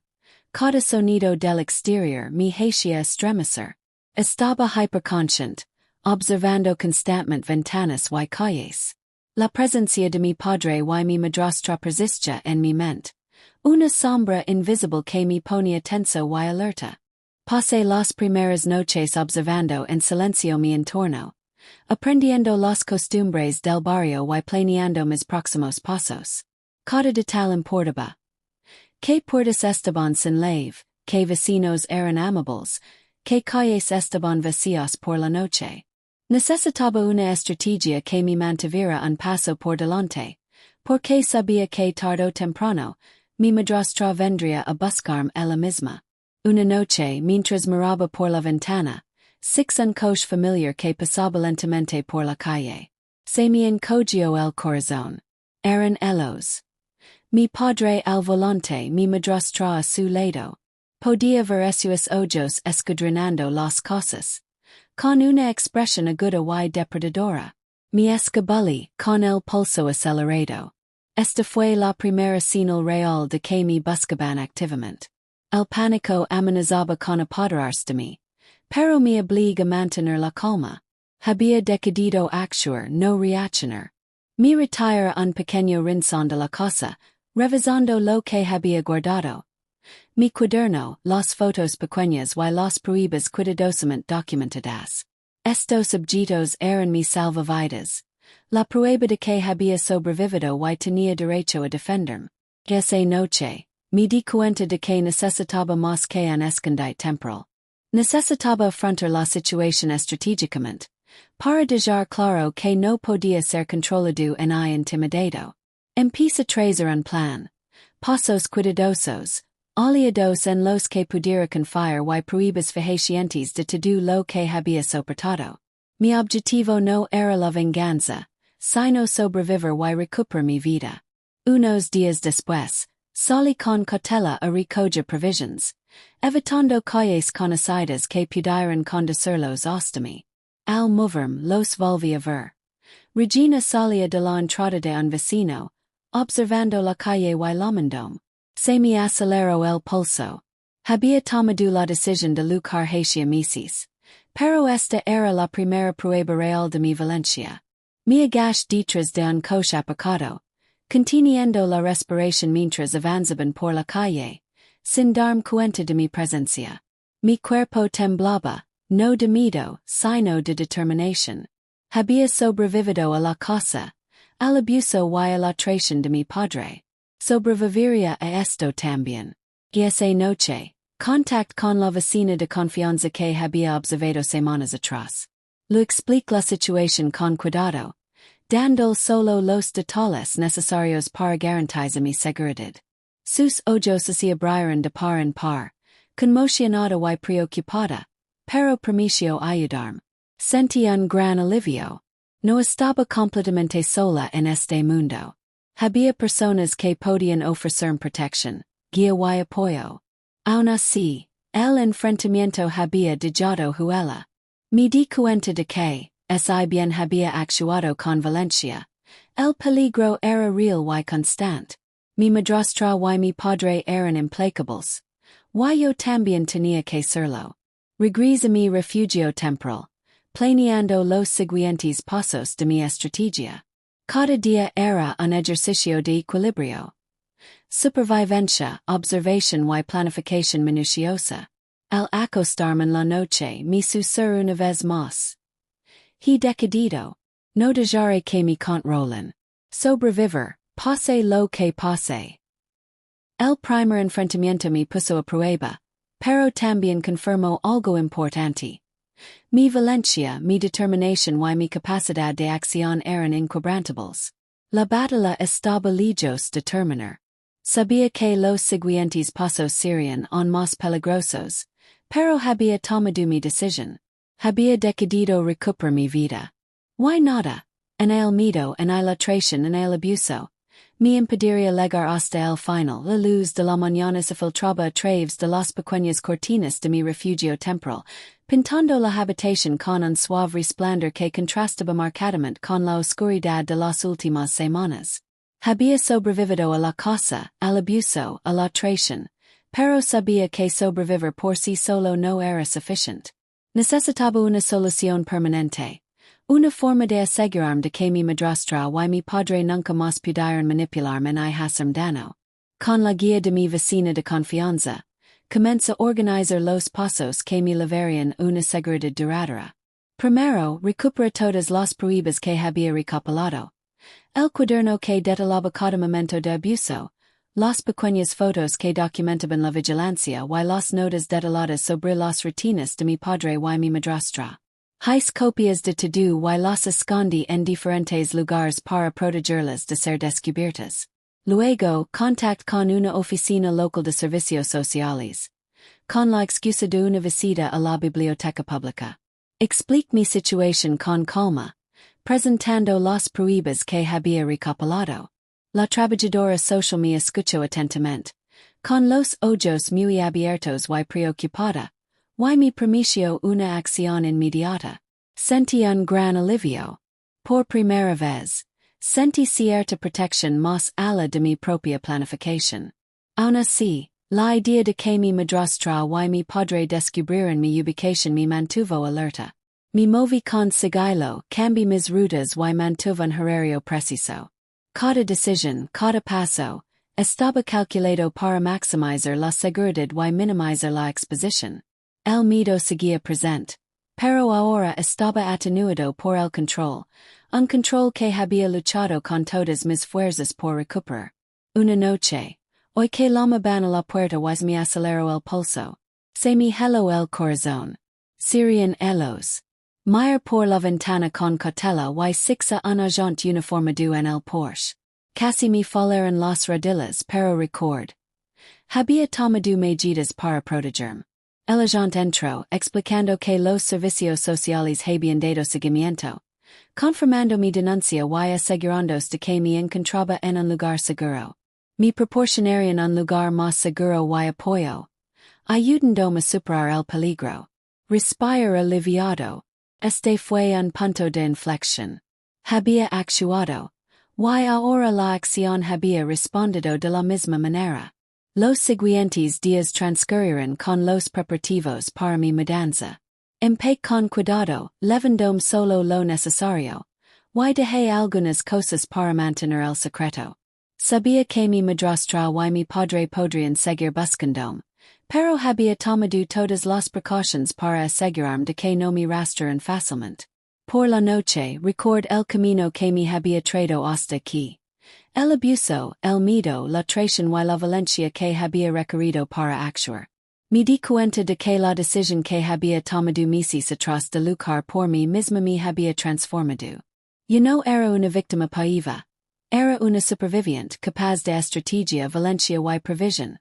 [SPEAKER 1] cada sonido del exterior me hacía estremecer. Estaba hyperconsciente, observando constantemente ventanas y calles. La presencia de mi padre y mi madrastra persistía en mi mente, una sombra invisible que me ponía tenso y alerta. Pasé las primeras noches observando en silencio mi entorno, aprendiendo las costumbres del barrio y planeando mis próximos pasos. Cada detalle importaba. Que puertas estaban sin lave, que vecinos eran amables, que calles estaban vacías por la noche. Necesitaba una estrategia que me mantuviera un paso por delante, porque sabía que tarde o temprano, mi madrastra vendría a buscarme ella misma. Una noche, mientras miraba por la ventana, six un coche familiar que pasaba lentamente por la calle. Se me encogió el corazón. Eran ellos. Mi padre al volante, mi madrastra a su lado. Podía ver sus ojos escudriñando las cosas. Con una expresión aguda y depredadora. Mi escabulí, con el pulso acelerado. Esta fue la primera señal real de que me buscaban activamente. El pánico amenazaba con apoderarse de mí. Pero me obliga a mantener la calma. Había decidido actuar, no reaccionar. Me retira un pequeño rincón de la casa, revisando lo que había guardado. Mi cuaderno, las fotos pequeñas y las pruebas cuidadosamente documentadas. Estos objetos eran mi salvavidas. La prueba de que había sobrevivido y tenía derecho a defenderme. Esa noche, me di cuenta de que necesitaba más que un escondite temporal. Necesitaba afrontar la situación estratégicamente, para dejar claro que no podía ser controlado ni intimidado. Empecé a trazar un plan. Pasos cuidadosos, aliados en los que pudiera confiar y pruebas fehacientes de todo lo que había soportado. Mi objetivo no era la venganza, sino sobrevivir y recuperar mi vida. Unos días después, salí con cautela a recoger provisions, evitando calles conocidas que pudieran conducirlos hasta mí. Al moverme los volví a ver. Regina salía de la entrada de un vecino, observando la calle y la mandom. Se me aceleró el pulso. Había tomado la decisión de luchar hacia Mises. Pero esta era la primera prueba real de mi valencia. Me agaché detrás de un coche aparcado, conteniendo la respiración mientras avanzaban por la calle, sin darme cuenta de mi presencia. Mi cuerpo temblaba, no de miedo, sino de determinación. Había sobrevivido a la casa, al abuso y a la traición de mi padre. Sobreviviría a esto también. Y esa noche, contact con la vecina de confianza que había observado semanas atrás. Lo explico la situación con cuidado, dando solo los detalles necesarios para garantizar mi seguridad. Sus ojos se abrieron de par en par, conmocionada y preocupada, pero permitió ayudarme. Sentí un gran alivio. No estaba completamente sola en este mundo. Había personas que podían ofrecerme protección, guía y apoyo. Aun así, el enfrentamiento había dejado huella. Me di cuenta de que, si bien había actuado con valencia, el peligro era real y constante. Mi madrastra y mi padre eran implacables. Y yo también tenía que serlo. Regresé a mi refugio temporal, planeando los siguientes pasos de mi estrategia. Cada día era un ejercicio de equilibrio. Supervivencia, observación y planificación minuciosa. Al acostarme en la noche me susurró una vez más. He decidido. No dejaré que me controlen. Sobrevivir, pase lo que pase. El primer enfrentamiento me puso a prueba, pero también confirmó algo importante. Mi valencia, mi determinación y mi capacidad de acción eran inquebrantables. La batalla estaba lejos de terminar. Sabía que los siguientes pasos serían aún más peligrosos, pero había tomado mi decisión. Había decidido recuperar mi vida. Why nada? En el miedo, en la traición, en el abuso. Me impediría llegar hasta el final. La luz de la mañana se filtraba a través de las pequeñas cortinas de mi refugio temporal, pintando la habitación con un suave resplandor que contrastaba marcadamente con la oscuridad de las últimas semanas. Había sobrevivido a la casa, al abuso, a la traición, pero sabía que sobrevivir por sí solo no era suficiente. Necesitaba una solución permanente. Una forma de asegurarme de que mi madrastra y mi padre nunca más pudieran manipularme ni hacerme daño. Con la guía de mi vecina de confianza, comencé a organizar los pasos que me llevarían una seguridad duradera. Primero, recuperé todas las pruebas que había recopilado. El cuaderno que detalaba cada momento de abuso, las pequeñas fotos que documentaban la vigilancia y las notas detalladas sobre las rutinas de mi padre y mi madrastra. Hice copias de todo y las escondí en diferentes lugares para protegerlas de ser descubiertas. Luego, contact con una oficina local de servicios sociales. Con la excusa de una visita a la biblioteca pública. Explique mi situación con calma, presentando las pruebas que había recopilado. La trabajadora social me escuchó atentamente, con los ojos muy abiertos y preocupada, y me permitió una acción inmediata. Sentí un gran alivio. Por primera vez, sentí cierta protección más allá de mi propia planificación. Aún así, la idea de que mi madrastra y mi padre descubrieran mi ubicación me mantuvo alerta. Me moví con sigilo, cambié mis rutas y mantuve un horario preciso. Cada decisión, cada paso, estaba calculado para maximizar la seguridad y minimizar la exposición. El miedo seguía presente, pero ahora estaba atenuado por el control, un control que había luchado con todas mis fuerzas por recuperar. Una noche, hoy que llamaban a la puerta y me aceleró el pulso, se me heló el corazón. Serían ellos. Mirar por la ventana con cautela y sixa un agente uniformado en el Porsche. Casi me falleron las rodillas pero record. Había tomado medidas para protegerme. El agente entró, explicando que los servicios sociales habían dado seguimiento, confirmando mi denuncia y asegurándose de que me encontraba en un lugar seguro. Me proporcionarían un lugar más seguro y apoyo, ayudándome a superar el peligro. Respirar aliviado. Este fue un punto de inflexión. Había actuado, y ahora la acción había respondido de la misma manera. Los siguientes días transcurrieron con los preparativos para mi mudanza. Empecé con cuidado, levandome solo lo necesario, y dejé algunas cosas para mantener el secreto. Sabía que mi madrastra y mi padre podrían seguir buscándome, pero había tomado todas las precauciones para asegurarme de que no me rastrearan fácilmente. Por la noche, record el camino que me había traído hasta aquí. El abuso, el miedo, la traición y la valentía que había requerido para actuar. Me di cuenta de que la decisión que había tomado meses atrás de luchar por mí misma me había transformado. Yo no era una víctima pasiva. Era una superviviente capaz de estrategia, valentía y previsión.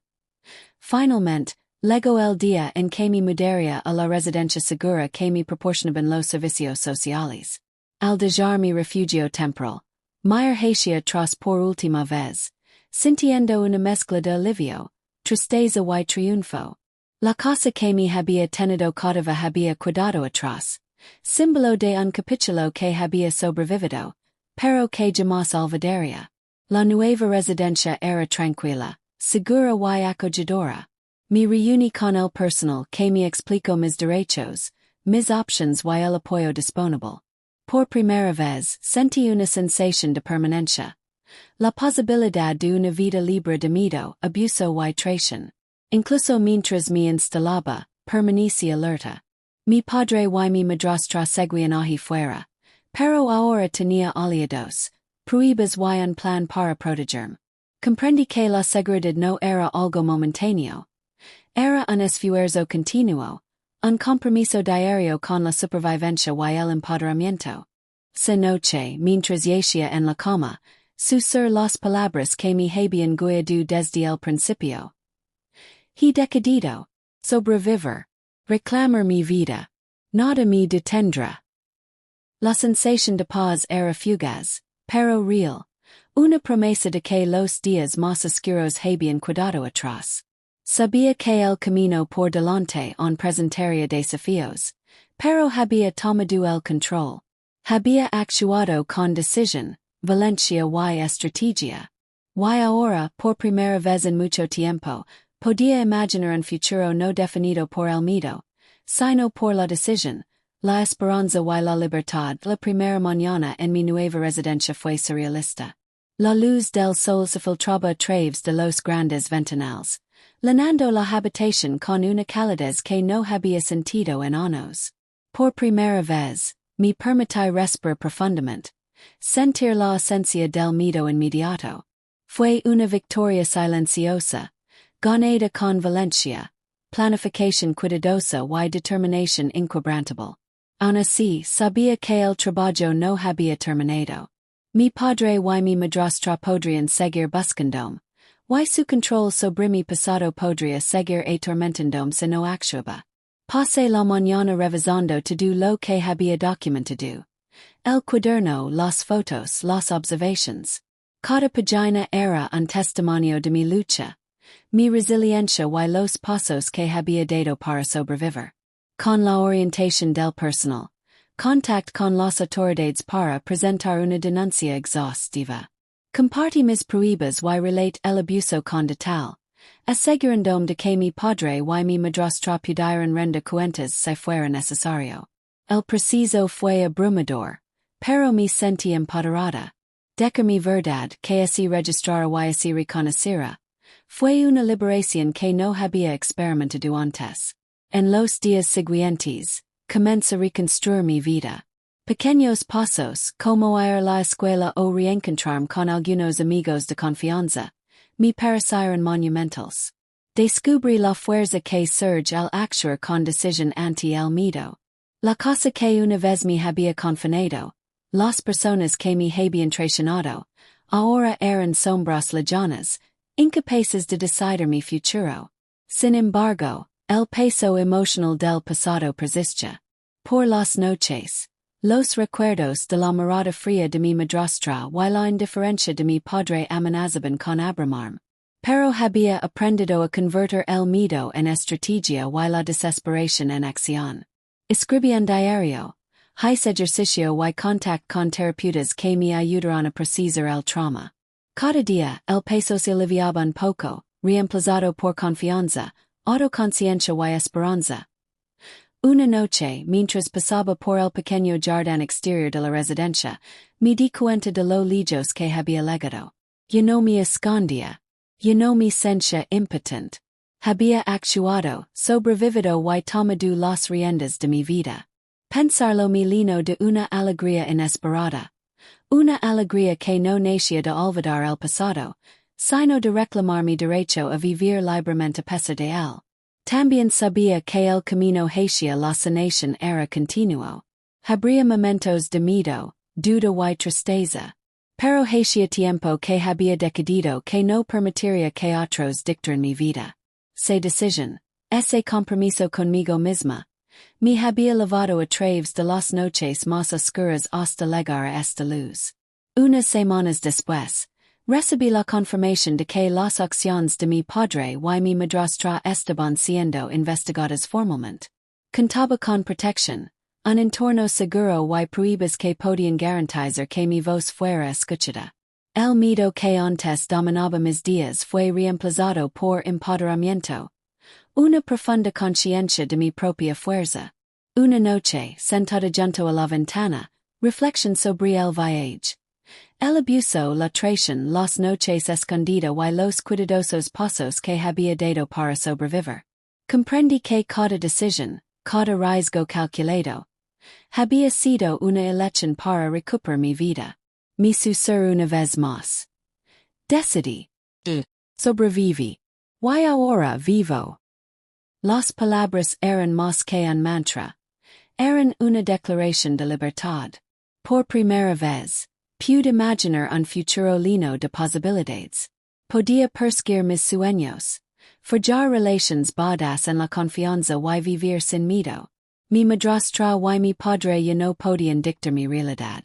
[SPEAKER 1] Finalmente, llegó el día en que me mudaría a la residencia segura que me proporcionaban los servicios sociales. Al dejar mi refugio temporal, me urgía tras por última vez, sintiendo una mezcla de alivio, tristeza y triunfo. La casa que me había tenido cautiva había cuidado atrás, símbolo de un capítulo que había sobrevivido, pero que jamás olvidaría. La nueva residencia era tranquila, segura y acogedora. Me reuní con el personal que me explicó mis derechos, mis options y el apoyo disponible. Por primera vez, sentí una sensación de permanencia. La posibilidad de una vida libre de miedo, abuso y traición. Incluso mientras me instalaba, permanecí alerta. Mi padre y mi madrastra seguían allí fuera, pero ahora tenía aliados, pruebas y un plan para protegerme. Comprendí que la seguridad no era algo momentáneo. Era un esfuerzo continuo, un compromiso diario con la supervivencia y el empoderamiento. Esa noche, mientras yacía en la cama, susurré las palabras que me habían guiado desde el principio. He decidido sobrevivir, reclamar mi vida. Nada me detendrá. La sensación de paz era fugaz, pero real. Una promesa de que los días más oscuros habían quedado atrás. Sabía que el camino por delante aún presentaría desafíos, pero había tomado el control. Había actuado con decisión, valentía y estrategia. Y ahora, por primera vez en mucho tiempo, podía imaginar un futuro no definido por el miedo, sino por la decisión, la esperanza y la libertad. La primera mañana en mi nueva residencia fue surrealista. La luz del sol se filtraba a través de los grandes ventanales, llenando la habitación con una calidez que no había sentido en años. Por primera vez, me permití respirar profundamente, sentir la ausencia del miedo inmediato. Fue una victoria silenciosa, ganada con valencia, planificación cuidadosa y determinación inquebrantable. Aun así, sabía que el trabajo no había terminado. Mi padre y mi madrastra podrían seguir buscándome, y su control sobre mi pasado podría seguir atormentándome si no actuaba. Pasé la mañana revisando todo lo que había documentado. El cuaderno, las fotos, las observations. Cada página era un testimonio de mi lucha, mi resiliencia y los pasos que había dado para sobrevivir. Con la orientación del personal, contact con las autoridades para presentar una denuncia exhaustiva. Compartí mis pruebas y relate el abuso con detalle, asegurándome de que mi padre y mi madrastra pudieran render cuentas si fuera necesario. El proceso fue abrumador, pero me sentí empoderada. De que mi verdad, que así registrara y así reconociera, fue una liberación que no había experimentado antes. En los días siguientes, comencé a reconstruir mi vida. Pequeños pasos, como ir a la escuela o reencontrarme con algunos amigos de confianza, me parecieron monumentales. Descubrí la fuerza que surge al actuar con decisión ante el miedo. La casa que una vez me había confinado, las personas que me habían traicionado, ahora eran sombras lejanas, incapaces de decidir mi futuro. Sin embargo, el peso emocional del pasado persiste. Por las noches, los recuerdos de la mirada fría de mi madrastra y la indiferencia de mi padre amenazaban con abrumarme. Pero había aprendido a convertir el miedo en estrategia y la desesperación en acción. Escribí un diario, hice ejercicio y contacto con terapeutas que me ayudaron a procesar el trauma. Cada día, el peso se aliviaba un poco, reemplazado por confianza, autoconciencia y esperanza. Una noche, mientras pasaba por el pequeño jardín exterior de la residencia, me di cuenta de lo lejos que había llegado. Yo no me escondía. Yo no me sentía impotente. Había actuado, sobrevivido y tomado las riendas de mi vida. Pensarlo me llenó de una alegría inesperada. Una alegría que no nacía de olvidar el pasado, sino de reclamar mi derecho a vivir libremente a pesar de él. También sabía que el camino hacia la sanación era continuo. Habría momentos de miedo, duda y tristeza. Pero hacia tiempo que había decidido que no permitiría que otros dictaran mi vida. Esa decisión, ese compromiso conmigo misma, me había llevado a través de las noches más oscuras hasta llegar a esta luz. Unas semanas después, recibí la confirmación de que las acciones de mi padre y mi madrastra estaban siendo investigadas formalmente. Contaba con protección, un entorno seguro y pruebas que podían garantizar que mi voz fuera escuchada. El miedo que antes dominaba mis días fue reemplazado por empoderamiento. Una profunda conciencia de mi propia fuerza. Una noche, sentada junto a la ventana, reflexión sobre el viaje. El abuso, la traición, las noches escondida y los cuidadosos pasos que había dado para sobrevivir. Comprendí que cada decisión, cada riesgo calculado, había sido una elección para recuperar mi vida. Me susurró una vez más. Decidí. Sobreviví. Y ahora vivo. Las palabras eran más que un mantra. Eran una declaración de libertad. Por primera vez, pude imaginar un futuro lleno de posibilidades. Podía perseguir mis sueños. Forjar relaciones basadas en la confianza y vivir sin miedo. Mi madrastra y mi padre ya no podían dictar mi realidad.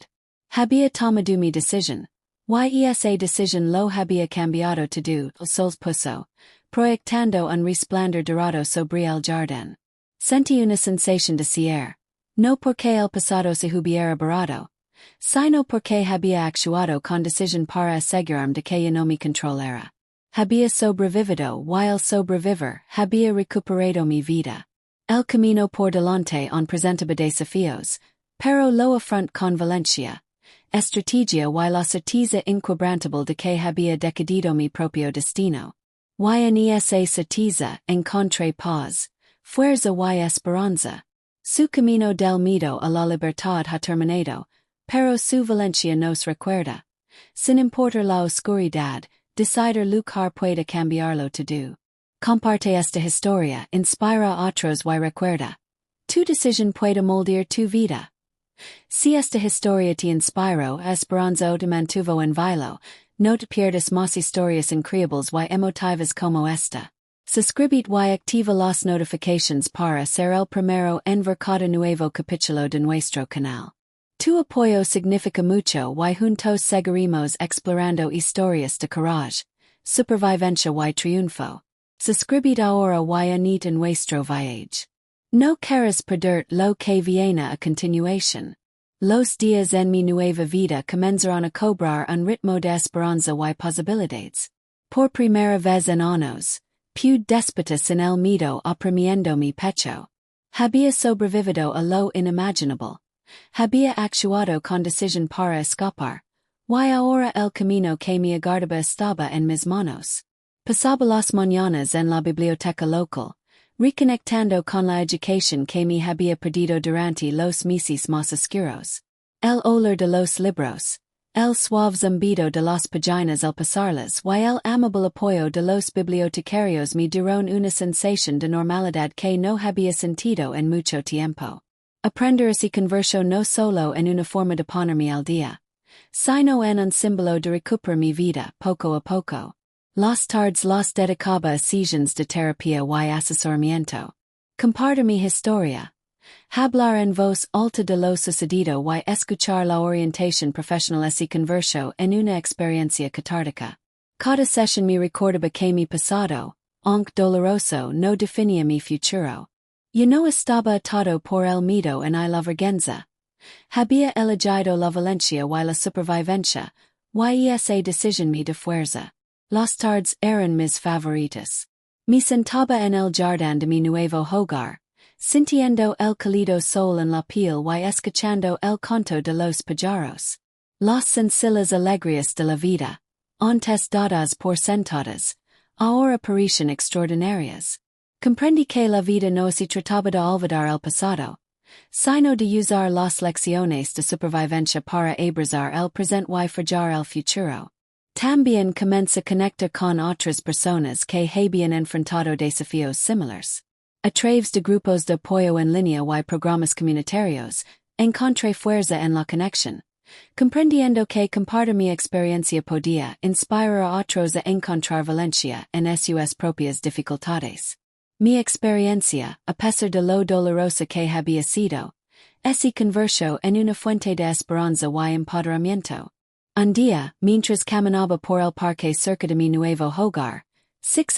[SPEAKER 1] Había tomado mi decisión. Y esa decisión lo había cambiado todo. El sol puso, proyectando un resplandor dorado sobre el jardín. Sentí una sensación de cierre. No porque el pasado se hubiera borrado, sino porque había actuado con decisión para asegurarme de que ya no me controlara. Había sobrevivido y al sobrevivir había recuperado mi vida. El camino por delante aún presentaba desafíos, pero lo afrontó con valentía, estrategia y la certeza inquebrantable de que había decidido mi propio destino. Y en esa certeza encontré paz, fuerza y esperanza. Su camino del miedo a la libertad ha terminado, pero su valencia nos recuerda. Sin importar la oscuridad, decidir lugar pueda cambiarlo todo. Comparte esta historia, inspira a otros y recuerda. Tu decisión puede moldear tu vida. Si esta historia te inspiró, esperanza o te mantuvo en vilo, no te pierdas más historias increíbles y emotivas como esta. Suscribite y activa las notifications para ser el primero en ver cada nuevo capítulo de nuestro canal. Tu apoyo significa mucho y juntos seguiremos explorando historias de coraje, supervivencia y triunfo. Suscribite ahora y unite en nuestro viaje. No quieres perder lo que viene a continuación. Los días en mi nueva vida comenzarán a cobrar un ritmo de esperanza y posibilidades. Por primera vez en años, pude despertar sin el miedo oprimiendo mi pecho. Había sobrevivido a lo inimaginable. Había actuado con decisión para escapar. Y ahora el camino que me aguardaba estaba en mis manos. Pasaba las mañanas en la biblioteca local, reconectando con la educación que me había perdido durante los meses más oscuros. El olor de los libros, el suave zumbido de las páginas al pasarlas y el amable apoyo de los bibliotecarios me dieron una sensación de normalidad que no había sentido en mucho tiempo. Aprender así converso no solo en una forma de ponerme al día, sino en un símbolo de recuperar mi vida poco a poco. Las tardes las dedicaba a sesiones de terapia y asesoramiento. Compartir mi historia. Hablar en voz alta de lo sucedido y escuchar la orientación profesional así converso en una experiencia catártica. Cada sesión me recordaba que mi pasado, aunque doloroso, no definía mi futuro. Yo no estaba atado por el miedo en la vergüenza. Había elegido la valentía y la supervivencia, y esa decisión me de fuerza. Las tardes eran mis favoritas. Me sentaba en el jardín de mi nuevo hogar, sintiendo el cálido sol en la piel y escuchando el canto de los pájaros. Las sencillas alegrías de la vida, antes dadas por sentadas, ahora parecen extraordinarias. Comprendí que la vida no se trataba de olvidar el pasado, sino de usar las lecciones de supervivencia para abrazar el presente y forjar el futuro. También comencé a conectar con otras personas que habían enfrentado desafíos similares. A través de grupos de apoyo en línea y programas comunitarios, encontré fuerza en la conexión, comprendiendo que compartir mi experiencia podía inspirar a otros a encontrar valencia en sus propias dificultades. Mi experiencia, a pesar de lo dolorosa que había sido, se convirtió en una fuente de esperanza y empoderamiento. Un día, mientras caminaba por el parque cerca de mi nuevo hogar,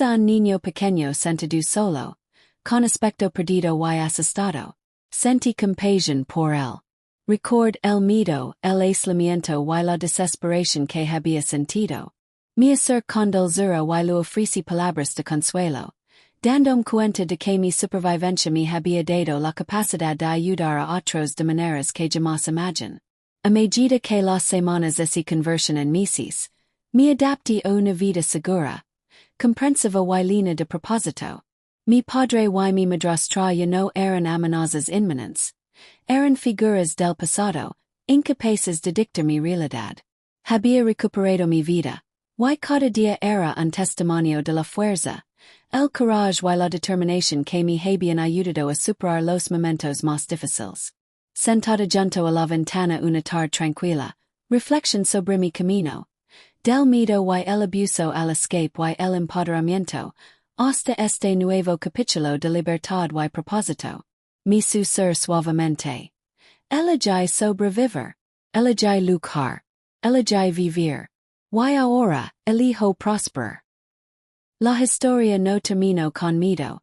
[SPEAKER 1] a un niño pequeño sentado solo, con aspecto perdido y asustado. Sentí compasión por él. Record el miedo, el aislamiento y la desesperación que había sentido. Me acerqué con dulzura y le ofrecí palabras de consuelo, dándome cuenta de que mi supervivencia me había dado la capacidad de ayudar a otros de maneras que jamás imaginé. A medida que las semanas se convirtieron en meses, me adapté a una vida segura, comprensiva y llena de propósito. Mi padre y mi madrastra ya no eran amenazas inminentes, eran figuras del pasado, incapaces de dictar mi realidad. Había recuperado mi vida, y cada día era un testimonio de la fuerza, el coraje y la determinación que me habían ayudado a superar los momentos más difíciles. Sentada junto a la ventana una tarde tranquila, reflexión sobre mi camino, del miedo y el abuso al escape y el empoderamiento, hasta este nuevo capítulo de libertad y propósito. Me susurró suavemente. Elegí sobrevivir. Elegí luchar. Elegí vivir. Y ahora, elijo prosperar. La historia no terminó con miedo.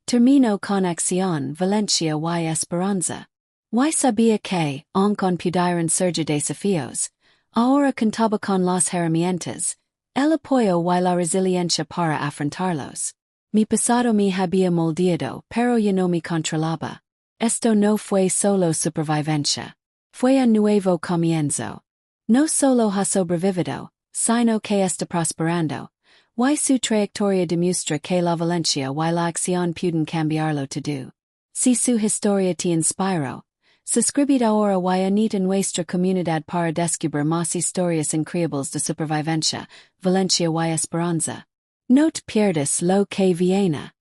[SPEAKER 1] Terminó con acción, valencia y esperanza. Y sabía que, aunque pudieran surgir desafíos, ahora contaba con las herramientas, el apoyo y la resiliencia para afrontarlos. Mi pasado me había moldeado, pero ya no me controlaba. Esto no fue solo supervivencia. Fue un nuevo comienzo. No solo ha sobrevivido, sino que está prosperando. Y su trayectoria demuestra que la valencia y la acción pueden cambiarlo todo. Si su historia te inspiró, suscribid ahora y anit en nuestra comunidad para descubrir más historias increíbles de supervivencia, valentía y esperanza. No te pierdas lo que viene.